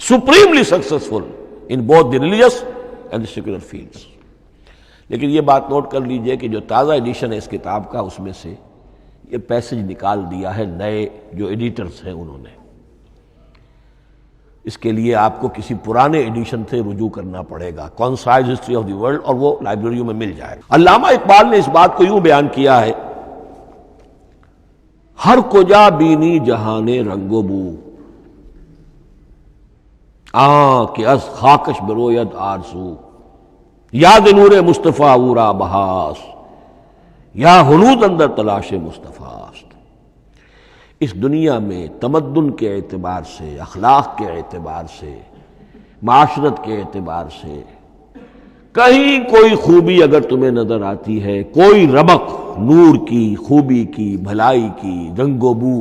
supremely successful in both the religious and the secular fields. لیکن یہ بات نوٹ کر لیجئے کہ جو تازہ ایڈیشن ہے اس کتاب کا، اس میں سے یہ پیسج نکال دیا ہے نئے جو ایڈیٹرز ہیں انہوں نے. اس کے لیے آپ کو کسی پرانے ایڈیشن سے رجوع کرنا پڑے گا، concise history of the world, اور وہ لائبریریوں میں مل جائے گا. علامہ اقبال نے اس بات کو یوں بیان کیا ہے، ہر کجا بینی جہان رنگ و بو، کہ از خاکش بروید آرزو، یاد نور مصطفیٰ اورا بہاس، یا ہنود اندر تلاش مصطفیٰ است. اس دنیا میں تمدن کے اعتبار سے، اخلاق کے اعتبار سے، معاشرت کے اعتبار سے کہیں کوئی خوبی اگر تمہیں نظر آتی ہے، کوئی رمق نور کی، خوبی کی، بھلائی کی، رنگ و بو،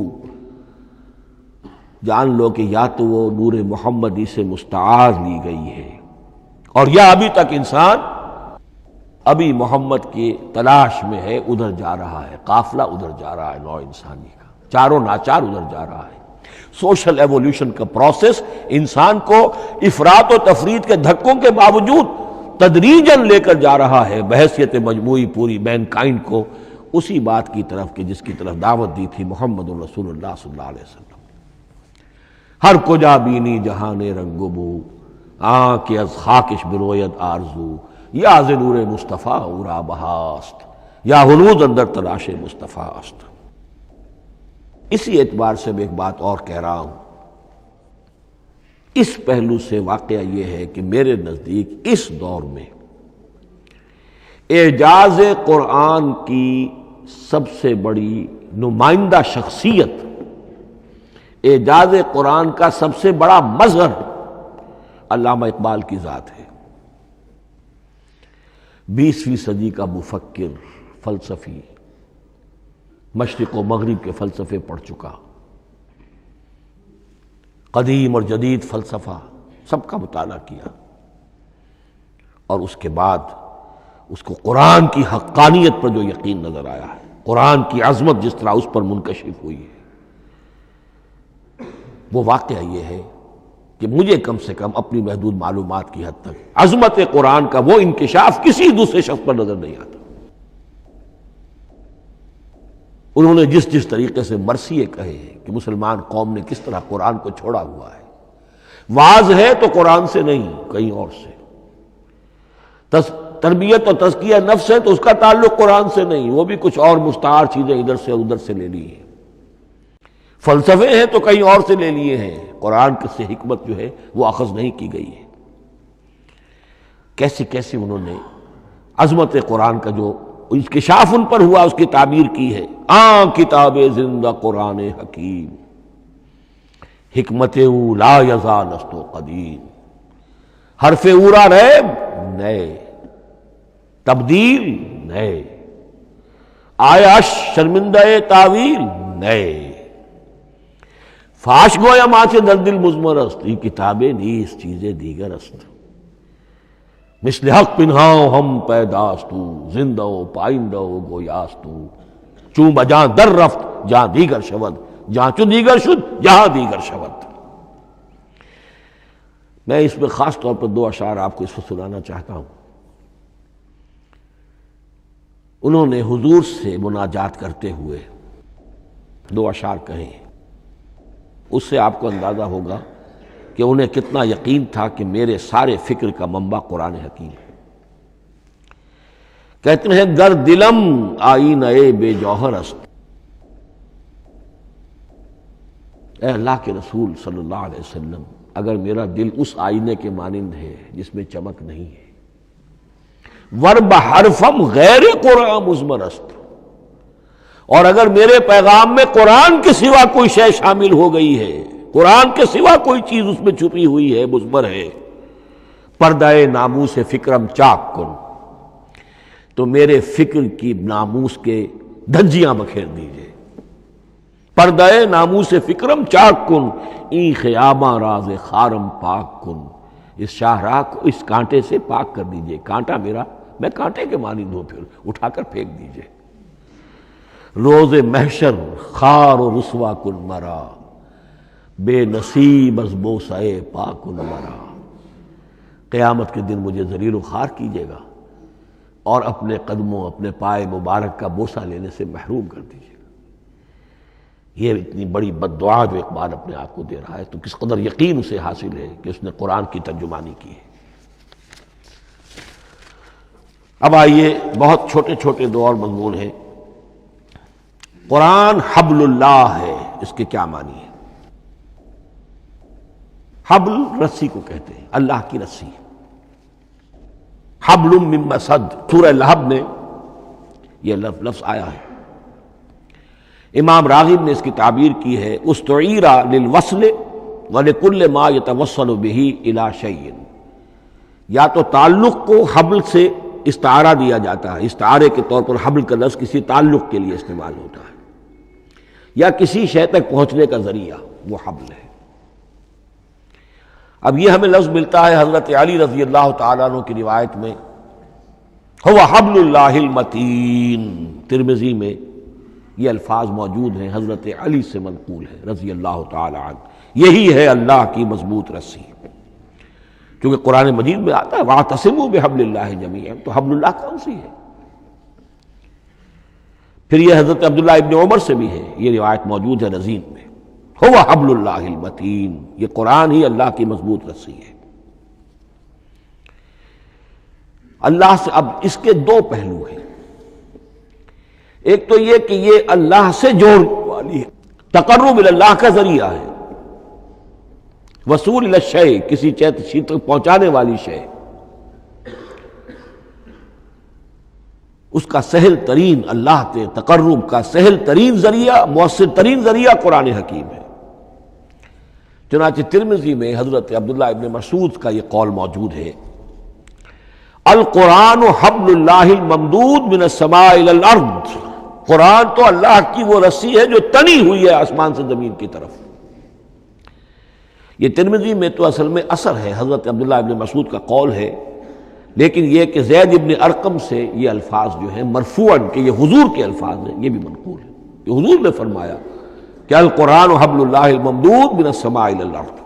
جان لو کہ یا تو وہ نور محمدی سے مستعار لی گئی ہے، اور یا ابھی تک انسان ابھی محمد کی تلاش میں ہے، ادھر جا رہا ہے، قافلہ ادھر جا رہا ہے، نوع انسانی کا چاروں ناچار ادھر جا رہا ہے. سوشل ایوولوشن کا پروسیس انسان کو افراط و تفرید کے دھکوں کے باوجود تدریجاً لے کر جا رہا ہے بحیثیت مجموعی پوری مین کائنڈ کو اسی بات کی طرف کہ جس کی طرف دعوت دی تھی محمد رسول اللہ صلی اللہ علیہ وسلم. ہر کجا بینی جہان رنگ و بو، کہ از خاکش بروید آرزو، یا ز نور مصطفیٰ اورا بہاست، یا ہنود اندر تلاش مصطفیٰ است. اسی اعتبار سے میں ایک بات اور کہہ رہا ہوں، اس پہلو سے واقعہ یہ ہے کہ میرے نزدیک اس دور میں اعجاز قرآن کی سب سے بڑی نمائندہ شخصیت، اعجاز قرآن کا سب سے بڑا مظہر علامہ اقبال کی ذات ہے. 20ویں صدی کا مفکر، فلسفی، مشرق و مغرب کے فلسفے پڑھ چکا، قدیم اور جدید فلسفہ سب کا مطالعہ کیا، اور اس کے بعد اس کو قرآن کی حقانیت پر جو یقین نظر آیا ہے، قرآن کی عظمت جس طرح اس پر منکشف ہوئی ہے، وہ واقعہ یہ ہے کہ مجھے کم سے کم اپنی محدود معلومات کی حد تک عظمت قرآن کا وہ انکشاف کسی دوسرے شخص پر نظر نہیں آتا. انہوں نے جس طریقے سے مرثیے کہے کہ مسلمان قوم نے کس طرح قرآن کو چھوڑا ہوا ہے، واعظ ہے تو قرآن سے نہیں کہیں اور سے، تربیت اور تزکیہ نفس ہے تو اس کا تعلق قرآن سے نہیں، وہ بھی کچھ اور مستعار چیزیں ادھر سے ادھر سے لے لی ہیں، فلسفے ہیں تو کہیں اور سے لے لیے ہیں، قرآن سے حکمت جو ہے وہ اخذ نہیں کی گئی ہے۔ کیسی کیسی انہوں نے عظمت قرآن کا جو انکشاف ان پر ہوا اس کی تعبیر کی ہے۔ کتاب زندہ قرآن حکیم، حکمت او لا یزال است و قدیم، حرف اورا ریب نئے، تبدیل نئے، آیاش شرمندہ تعویل نئے، فاش گویا ماں در دل مضمر است، یہ کتابیں نیز چیزیں دیگر است، مثل حق پنہاؤ ہم پیداستو، زندہ و پائندہ و گویاستو، چون بجاں در رفت جہاں دیگر شود، جہاں چو دیگر شد جہاں دیگر شود۔ میں اس میں خاص طور پر دو اشعار آپ کو اس وقت سنانا چاہتا ہوں۔ انہوں نے حضور سے مناجات کرتے ہوئے دو اشعار کہے ہیں، اس سے آپ کو اندازہ ہوگا کہ انہیں کتنا یقین تھا کہ میرے سارے فکر کا منبع قرآن حکیم ہے۔ کہتے ہیں در دلم آئینہ بے جوہر است، اے اللہ کے رسول صلی اللہ علیہ وسلم، اگر میرا دل اس آئینے کے مانند ہے جس میں چمک نہیں ہے، ورب حرفم غیر قرآن مضمر است، اور اگر میرے پیغام میں قرآن کے سوا کوئی شے شامل ہو گئی ہے، قرآن کے سوا کوئی چیز اس میں چھپی ہوئی ہے، مضمر ہے، پردہ ناموس فکرم چاک کن، تو میرے فکر کی ناموس کے دھجیاں بکھیر دیجئے، پردہ ناموس فکرم چاک کن، این خیامہ راز خارم پاک کن، اس شاہراہ کو اس کانٹے سے پاک کر دیجئے، کانٹا میرا، میں کانٹے کے مانند ہوں، پھر اٹھا کر پھینک دیجئے، روز محشر خار و رسوا کن مرا، بے نصیب از بوسہ پاک کن مرا، قیامت کے دن مجھے ذلیل و خوار کیجیے گا اور اپنے قدموں، اپنے پائے مبارک کا بوسہ لینے سے محروم کر دیجیے گا۔ یہ اتنی بڑی بد دعا جو اقبال اپنے آپ کو دے رہا ہے، تو کس قدر یقین اسے حاصل ہے کہ اس نے قرآن کی ترجمانی کی ہے۔ اب آئیے، بہت چھوٹے چھوٹے دو اور مضمون ہیں۔ قرآن حبل اللہ ہے، اس کے کیا معنی ہے؟ حبل رسی کو کہتے ہیں، اللہ کی رسی، حبل من مسد، سورہ لہب میں یہ لفظ آیا ہے۔ امام راغب نے اس کی تعبیر کی ہے، استعیر للوصل ولکل ما یتوصل بہ الی شیء، یا تو تعلق کو حبل سے استعارہ دیا جاتا ہے، استعارے کے طور پر حبل کا لفظ کسی تعلق کے لیے استعمال ہوتا ہے، یا کسی شے تک پہنچنے کا ذریعہ، وہ حبل ہے۔ اب یہ ہمیں لفظ ملتا ہے حضرت علی رضی اللہ تعالیٰ عنہ کی روایت میں، هو حبل اللہ المتین، ترمذی میں یہ الفاظ موجود ہیں، حضرت علی سے منقول ہے رضی اللہ تعالی عنہ، یہی ہے اللہ کی مضبوط رسی، کیونکہ قرآن مجید میں آتا ہے وَاعْتَصِمُوا بِحَبْلِ اللَّهِ جَمِيعًا، تو حبل اللہ کون سی ہے؟ پھر یہ حضرت عبداللہ ابن عمر سے بھی ہے، یہ روایت موجود ہے رزین میں، هو حبل اللہ المتین، یہ قرآن ہی اللہ کی مضبوط رسی ہے۔ اللہ سے اب اس کے دو پہلو ہیں، ایک تو یہ کہ یہ اللہ سے جوڑنے والی ہے، تقرب اللہ کا ذریعہ ہے، وصول الی الشیء، کسی چیز تک پہنچانے والی شے، اس کا سہل ترین، اللہ کے تقرب کا سہل ترین ذریعہ، مؤثر ترین ذریعہ قرآن حکیم ہے۔ چنانچہ ترمذی میں حضرت عبداللہ ابن مسعود کا یہ قول موجود ہے، القرآن حبل اللہ الممدود من السماء الی الارض، قرآن تو اللہ کی وہ رسی ہے جو تنی ہوئی ہے آسمان سے زمین کی طرف۔ یہ ترمذی میں تو اصل میں اثر ہے، حضرت عبداللہ ابن مسعود کا قول ہے، لیکن یہ کہ زید ابن ارقم سے یہ الفاظ جو ہیں مرفوعاً کہ یہ حضور کے الفاظ ہیں، یہ بھی منقول ہے کہ حضور نے فرمایا کہ القرآن حبل اللہ الممدود من السماء الی الارض۔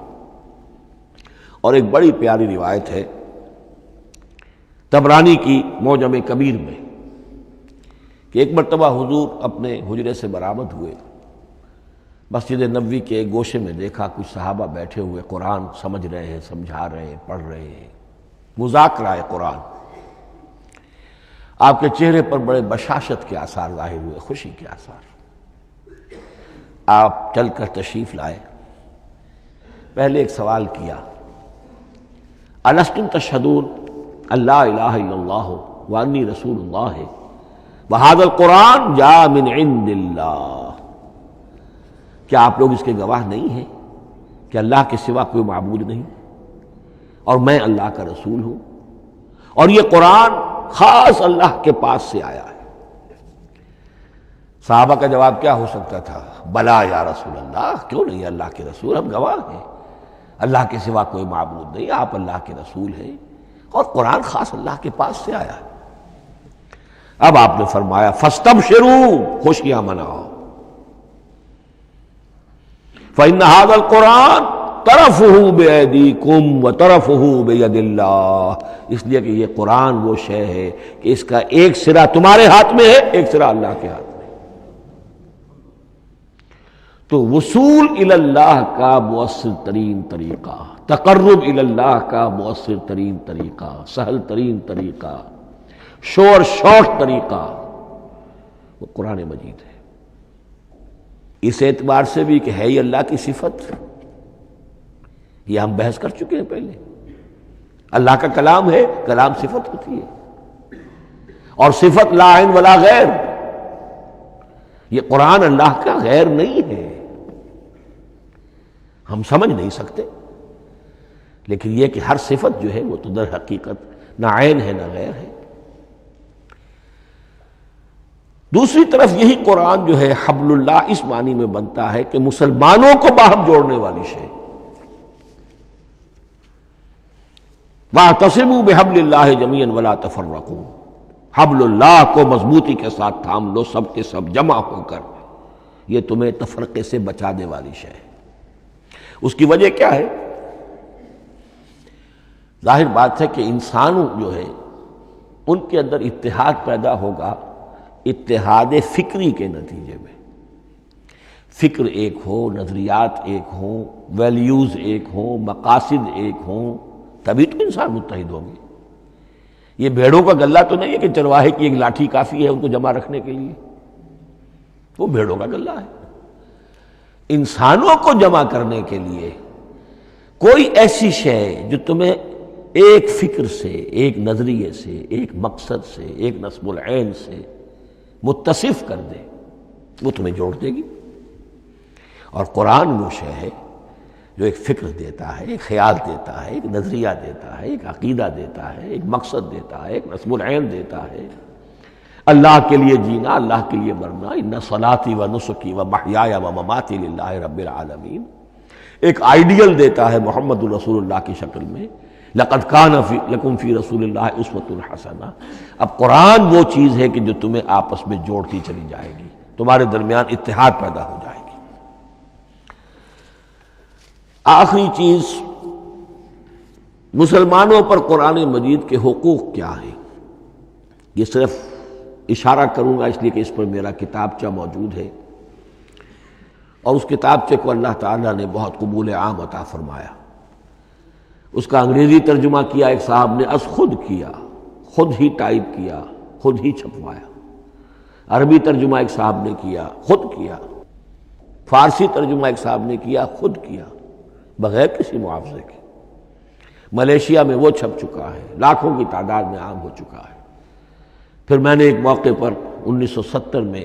اور ایک بڑی پیاری روایت ہے طبرانی کی معجم کبیر میں کہ ایک مرتبہ حضور اپنے حجرے سے برآمد ہوئے مسجد نبوی کے ایک گوشے میں دیکھا کچھ صحابہ بیٹھے ہوئے قرآن سمجھ رہے ہیں، سمجھا رہے ہیں، پڑھ رہے ہیں، مذاکرہ ہے قرآن۔ آپ کے چہرے پر بڑے بشاشت کے آثار ظاہر ہوئے، خوشی کے آثار۔ آپ چل کر تشریف لائے، پہلے ایک سوال کیا، الستم تشہدون اللہ الہ الا اللہ وانی رسول اللہ وہذا القرآن جاء من عند اللہ، کیا آپ لوگ اس کے گواہ نہیں ہیں کہ اللہ کے سوا کوئی معبود نہیں اور میں اللہ کا رسول ہوں، اور یہ قرآن خاص اللہ کے پاس سے آیا ہے؟ صحابہ کا جواب کیا ہو سکتا تھا؟ بلا یا رسول اللہ، کیوں نہیں اللہ کے رسول، ہم گواہ ہیں، اللہ کے سوا کوئی معبود نہیں، آپ اللہ کے رسول ہیں اور قرآن خاص اللہ کے پاس سے آیا ہے۔ اب آپ نے فرمایا فاستبشروا، خوشیاں مناؤ، فإن هذا القرآن طرفه بأيديكم وطرفه بيد اللہ، اس لیے کہ یہ قرآن وہ شے ہے کہ اس کا ایک سرا تمہارے ہاتھ میں ہے، ایک سرا اللہ کے ہاتھ میں۔ تو وصول الی اللہ کا مؤثر ترین طریقہ، تقرب الی اللہ کا مؤثر ترین طریقہ، سہل ترین طریقہ، شور شوق طریقہ وہ قرآن مجید ہے۔ اس اعتبار سے بھی کہ ہے ہی اللہ کی صفت، یہ ہم بحث کر چکے ہیں پہلے، اللہ کا کلام ہے، کلام صفت ہوتی ہے، اور صفت لا عین ولا غیر، یہ قرآن اللہ کا غیر نہیں ہے، ہم سمجھ نہیں سکتے، لیکن یہ کہ ہر صفت جو ہے وہ تو در حقیقت نہ عین ہے نہ غیر ہے۔ دوسری طرف یہی قرآن جو ہے حبل اللہ اس معنی میں بنتا ہے کہ مسلمانوں کو باہم جوڑنے والی شے، وَاعْتَصِمُوا بِحَبْلِ اللَّهِ جَمِيعًا وَلَا تَفَرَّقُوا، حبل اللہ کو مضبوطی کے ساتھ تھام لو، سب کے سب جمع ہو کر، یہ تمہیں تفرقے سے بچانے والی شے ہے۔ اس کی وجہ کیا ہے؟ ظاہر بات ہے کہ انسانوں جو ہے ان کے اندر اتحاد پیدا ہوگا اتحاد فکری کے نتیجے میں، فکر ایک ہو، نظریات ایک ہوں، ویلیوز ایک ہوں، مقاصد ایک ہوں، تبھی تو انسان متحد ہوں گے۔ یہ بھیڑوں کا گلہ تو نہیں ہے کہ چرواہے کی ایک لاٹھی کافی ہے ان کو جمع رکھنے کے لیے، وہ بھیڑوں کا گلہ ہے۔ انسانوں کو جمع کرنے کے لیے کوئی ایسی شے جو تمہیں ایک فکر سے، ایک نظریے سے، ایک مقصد سے، ایک نصب العین سے متصف کر دے، وہ تمہیں جوڑ دے گی۔ اور قرآن وہ شے ہے جو ایک فکر دیتا ہے، ایک خیال دیتا ہے، ایک نظریہ دیتا ہے، ایک عقیدہ دیتا ہے، ایک مقصد دیتا ہے، ایک نصب العین دیتا ہے، اللہ کے لیے جینا، اللہ کے لیے مرنا، ان صلاتی و نسکی و محیای و مماتی للہ رب العالمین، ایک آئیڈیل دیتا ہے محمد الرسول اللہ کی شکل میں، لقد کان لکم فی رسول اللہ اسوۃ حسنہ۔ اب قرآن وہ چیز ہے کہ جو تمہیں آپس میں جوڑتی چلی جائے گی، تمہارے درمیان اتحاد پیدا ہو جائے گی۔ آخری چیز، مسلمانوں پر قرآن مجید کے حقوق کیا ہیں؟ یہ صرف اشارہ کروں گا اس لیے کہ اس پر میرا کتابچہ موجود ہے، اور اس کتابچے کو اللہ تعالیٰ نے بہت قبول عام عطا فرمایا۔ اس کا انگریزی ترجمہ کیا ایک صاحب نے، از خود کیا، خود ہی ٹائپ کیا، خود ہی چھپوایا۔ عربی ترجمہ ایک صاحب نے کیا، خود کیا۔ فارسی ترجمہ ایک صاحب نے کیا، خود کیا، بغیر کسی معاوضے کے۔ ملیشیا میں وہ چھپ چکا ہے، لاکھوں کی تعداد میں عام ہو چکا ہے۔ پھر میں نے ایک موقع پر 1970 میں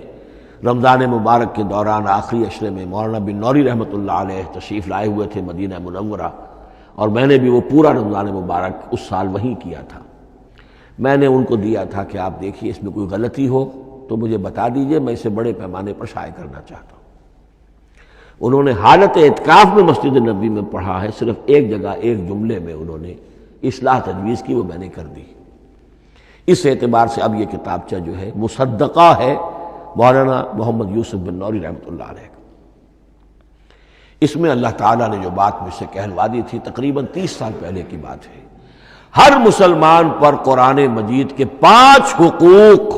رمضان مبارک کے دوران آخری عشرے میں مولانا بن نوری رحمۃ اللہ علیہ تشریف لائے ہوئے تھے مدینہ منورہ، اور میں نے بھی وہ پورا رمضان مبارک اس سال وہیں کیا تھا۔ میں نے ان کو دیا تھا کہ آپ دیکھیے اس میں کوئی غلطی ہو تو مجھے بتا دیجئے، میں اسے بڑے پیمانے پر شائع کرنا چاہتا ہوں۔ انہوں نے حالت اعتکاف میں مسجد نبوی میں پڑھا ہے، صرف ایک جگہ ایک جملے میں انہوں نے اصلاح تجویز کی، وہ میں نے کر دی۔ اس اعتبار سے اب یہ کتابچہ جو ہے مصدقہ ہے مولانا محمد یوسف بن نوری رحمۃ اللہ علیہ کا۔ اس میں اللہ تعالیٰ نے جو بات مجھ سے کہلوا دی تھی، تقریباً 30 سال پہلے کی بات ہے، ہر مسلمان پر قرآن مجید کے 5 حقوق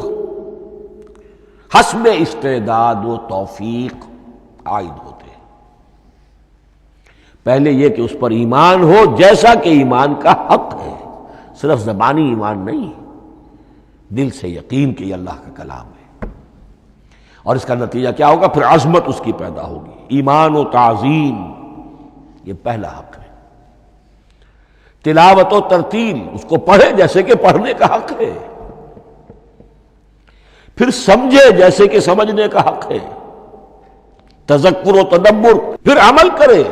حسب استعداد و توفیق عائد ہوتے ہیں۔ پہلے یہ کہ اس پر ایمان ہو جیسا کہ ایمان کا حق ہے، صرف زبانی ایمان نہیں، دل سے یقین کہ یہ اللہ کا کلام ہے۔ اور اس کا نتیجہ کیا ہوگا؟ پھر عظمت اس کی پیدا ہوگی، ایمان و تعظیم، یہ پہلا حق ہے۔ تلاوت و ترتیل، اس کو پڑھے جیسے کہ پڑھنے کا حق ہے، پھر سمجھے جیسے کہ سمجھنے کا حق ہے، تذکر و تدبر، پھر عمل کرے،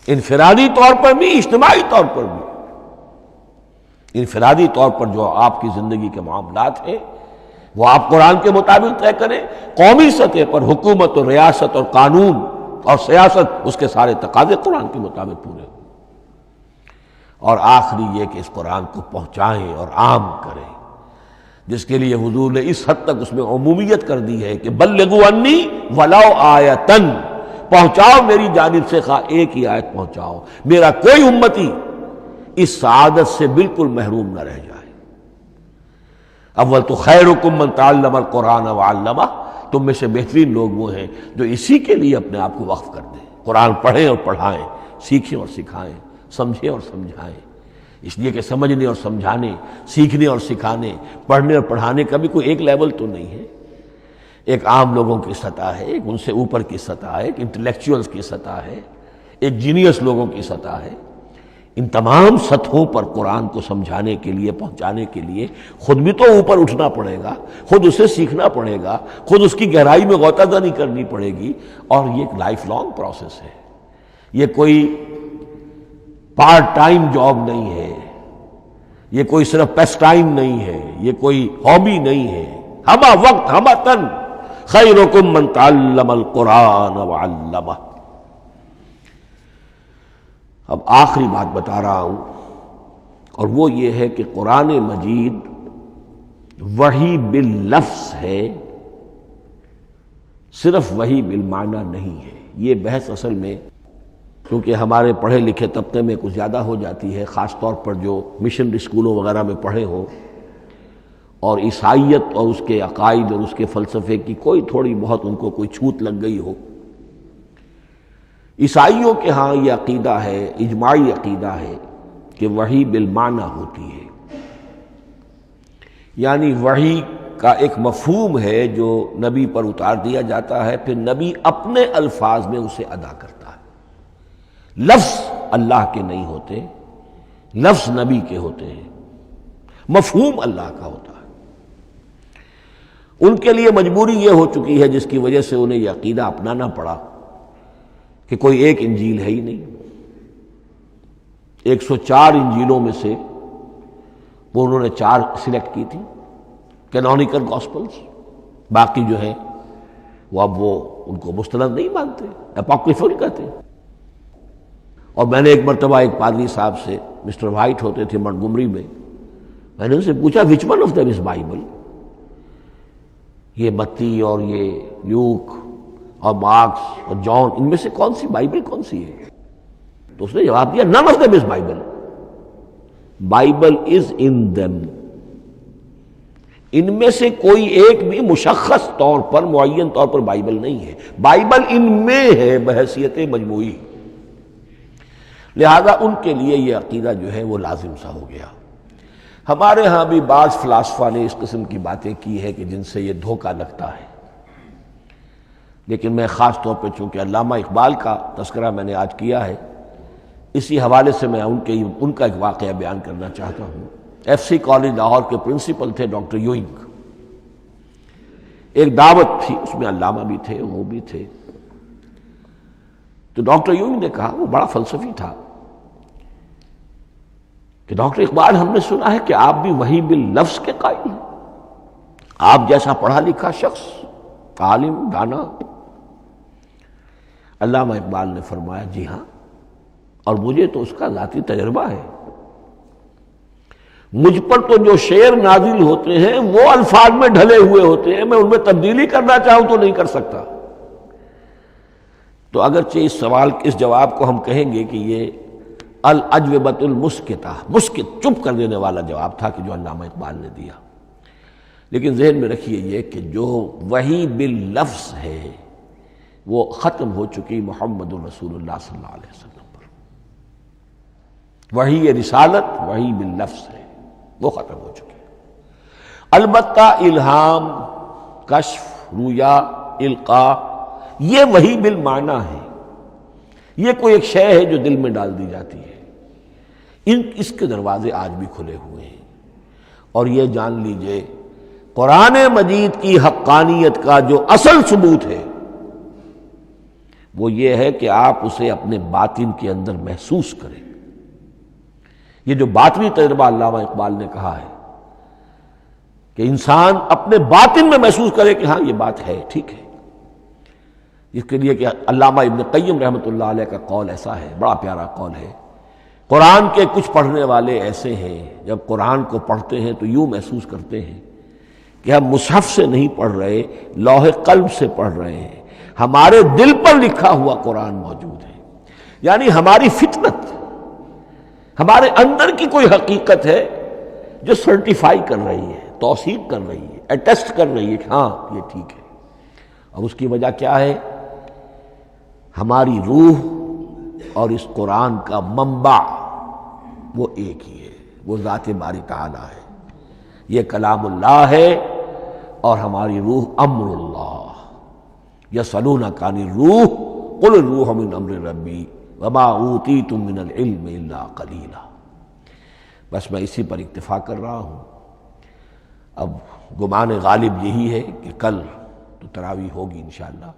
انفرادی طور پر بھی اجتماعی طور پر بھی۔ انفرادی طور پر جو آپ کی زندگی کے معاملات ہیں وہ آپ قرآن کے مطابق طے کریں، قومی سطح پر حکومت اور ریاست اور قانون اور سیاست، اس کے سارے تقاضے قرآن کے مطابق پورے ہوں، اور آخری یہ کہ اس قرآن کو پہنچائیں اور عام کریں، جس کے لیے حضور نے اس حد تک اس میں عمومیت کر دی ہے کہ بلغوا انی ولو آیۃ، پہنچاؤ میری جانب سے خواہ ایک ہی آیت پہنچاؤ، میرا کوئی امتی اس سعادت سے بالکل محروم نہ رہ جائے۔ اول تو خیرکم من تعلم القرآن وعلمہ، تم میں سے بہترین لوگ وہ ہیں جو اسی کے لیے اپنے آپ کو وقف کر دیں، قرآن پڑھیں اور پڑھائیں، سیکھیں اور سکھائیں، سمجھیں اور سمجھائیں۔ اس لیے کہ سمجھنے اور سمجھانے، سیکھنے اور سکھانے، پڑھنے اور پڑھانے کا بھی کوئی ایک لیول تو نہیں ہے، ایک عام لوگوں کی سطح ہے، ایک ان سے اوپر کی سطح ہے، ایک انٹلیکچوئلز کی سطح ہے، ایک جینیس لوگوں کی سطح ہے۔ ان تمام سطحوں پر قرآن کو سمجھانے کے لیے، پہنچانے کے لیے خود بھی تو اوپر اٹھنا پڑے گا، خود اسے سیکھنا پڑے گا، خود اس کی گہرائی میں غوطہ زنی کرنی پڑے گی، اور یہ ایک لائف لانگ پروسیس ہے، یہ کوئی پارٹ ٹائم جاب نہیں ہے، یہ کوئی صرف پیس ٹائم نہیں ہے، یہ کوئی ہابی نہیں ہے، ہمہ وقت ہمہ تن، خیرکم من تعلم القرآن وعلمہ۔ اب آخری بات بتا رہا ہوں، اور وہ یہ ہے کہ قرآن مجید وحی باللفظ ہے، صرف وحی بالمعنی نہیں ہے۔ یہ بحث اصل میں کیونکہ ہمارے پڑھے لکھے طبقے میں کچھ زیادہ ہو جاتی ہے، خاص طور پر جو مشنری اسکولوں وغیرہ میں پڑھے ہوں اور عیسائیت اور اس کے عقائد اور اس کے فلسفے کی کوئی تھوڑی بہت ان کو کوئی چھوت لگ گئی ہو۔ عیسائیوں کے ہاں یہ عقیدہ ہے، اجماعی عقیدہ ہے کہ وحی بالمعنی ہوتی ہے، یعنی وحی کا ایک مفہوم ہے جو نبی پر اتار دیا جاتا ہے، پھر نبی اپنے الفاظ میں اسے ادا کرتا ہے۔ لفظ اللہ کے نہیں ہوتے، لفظ نبی کے ہوتے ہیں، مفہوم اللہ کا ہوتا ہے۔ ان کے لیے مجبوری یہ ہو چکی ہے جس کی وجہ سے انہیں یہ عقیدہ اپنانا پڑا کہ کوئی ایک انجیل ہے ہی نہیں، 104 انجیلوں میں سے وہ انہوں نے 4 سلیکٹ کی تھی کینونیکل گاسپلز، باقی جو ہیں وہ اب وہ ان کو مستند نہیں مانتے، اپوکریفل کہتے ہیں۔ اور میں نے ایک مرتبہ ایک پادری صاحب سے، مسٹر وائٹ ہوتے تھے منٹگمری میں نے ان سے پوچھا which one of them is Bible؟ یہ متی اور یہ لیوک اور مارکس اور جان، ان میں سے کون سی بائبل کون سی ہے؟ تو اس نے جواب دیا none of them is Bible، Bible is in them، ان میں سے کوئی ایک بھی مشخص طور پر، معین طور پر بائبل نہیں ہے، بائبل ان میں ہے بحیثیت مجموعی۔ لہذا ان کے لیے یہ عقیدہ جو ہے وہ لازم سا ہو گیا۔ ہمارے ہاں بھی بعض فلاسفہ نے اس قسم کی باتیں کی ہے کہ جن سے یہ دھوکہ لگتا ہے، لیکن میں خاص طور پہ چونکہ علامہ اقبال کا تذکرہ میں نے آج کیا ہے، اسی حوالے سے میں ان کا ایک واقعہ بیان کرنا چاہتا ہوں۔ ایف سی کالج لاہور کے پرنسپل تھے ڈاکٹر یوئنگ، ایک دعوت تھی، اس میں علامہ بھی تھے، وہ بھی تھے۔ تو ڈاکٹر یوئنگ نے کہا، وہ بڑا فلسفی تھا، کہ ڈاکٹر اقبال ہم نے سنا ہے کہ آپ بھی وحی باللفظ کے قائل ہیں، آپ جیسا پڑھا لکھا شخص، عالم، دانا۔ علامہ اقبال نے فرمایا جی ہاں، اور مجھے تو اس کا ذاتی تجربہ ہے، مجھ پر تو جو شعر نازل ہوتے ہیں وہ الفاظ میں ڈھلے ہوئے ہوتے ہیں، میں ان میں تبدیلی کرنا چاہوں تو نہیں کر سکتا۔ تو اگرچہ اس سوال، اس جواب کو ہم کہیں گے کہ یہ الاجوبۃ المسکتہ، مسکت، چپ کر دینے والا جواب تھا کہ جو علامہ اقبال نے دیا، لیکن ذہن میں رکھیے یہ کہ جو وحی باللفظ ہے وہ ختم ہو چکی محمد الرسول اللہ صلی اللہ علیہ وسلم پر۔ وحی رسالت وحی باللفظ ہے، وہ ختم ہو چکی۔ البتہ الہام، کشف، رویا، القاء، یہ وحی بالمعنی ہے، یہ کوئی ایک شے ہے جو دل میں ڈال دی جاتی ہے۔ اس کے دروازے آج بھی کھلے ہوئے ہیں، اور یہ جان لیجئے قرآن مجید کی حقانیت کا جو اصل ثبوت ہے وہ یہ ہے کہ آپ اسے اپنے باطن کے اندر محسوس کریں۔ یہ جو باطنی تجربہ علامہ اقبال نے کہا ہے کہ انسان اپنے باطن میں محسوس کرے کہ ہاں یہ بات ہے، ٹھیک ہے، اس کے لیے کہ علامہ ابن قیم رحمۃ اللہ علیہ کا قول ایسا ہے، بڑا پیارا قول ہے۔ قرآن کے کچھ پڑھنے والے ایسے ہیں جب قرآن کو پڑھتے ہیں تو یوں محسوس کرتے ہیں کہ ہم مصحف سے نہیں پڑھ رہے، لوح قلب سے پڑھ رہے ہیں، ہمارے دل پر لکھا ہوا قرآن موجود ہے۔ یعنی ہماری فطرت، ہمارے اندر کی کوئی حقیقت ہے جو سرٹیفائی کر رہی ہے، توثیق کر رہی ہے، اٹیسٹ کر رہی ہے کہ ہاں یہ ٹھیک ہے۔ اور اس کی وجہ کیا ہے؟ ہماری روح اور اس قرآن کا منبع وہ ایک ہی ہے، وہ ذات باری تعالیٰ ہے، یہ کلام اللہ ہے، اور ہماری روح امر اللہ۔ یسألونک عن الروح قل الروح من امر ربی وما اوتیتم من العلم الا قلیلا۔ بس میں اسی پر اکتفا کر رہا ہوں۔ اب گمان غالب یہی ہے کہ کل تو تراویح ہوگی انشاءاللہ،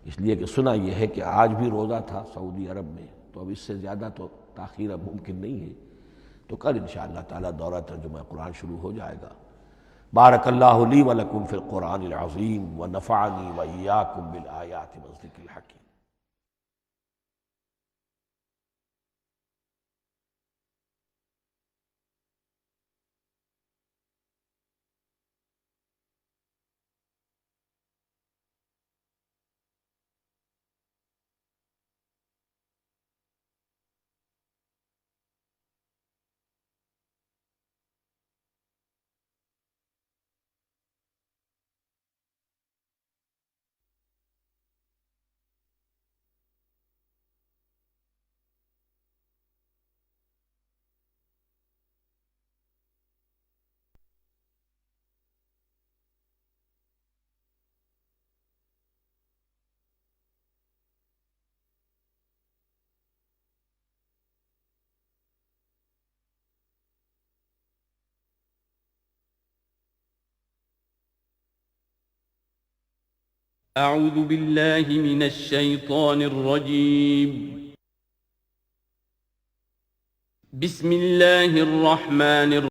اس لیے کہ سنا یہ ہے کہ آج بھی روزہ تھا سعودی عرب میں، تو اب اس سے زیادہ تو تاخیر اب ممکن نہیں ہے، تو کل انشاءاللہ تعالی دورہ ترجمہ قرآن شروع ہو جائے گا۔ بارک اللہ لی ولکم فی القرآن العظیم ونفعنی وإیاکم بالآیات والذکر الحکیم۔ أعوذ بالله من الشيطان الرجيم. بسم الله الرحمن الرحيم.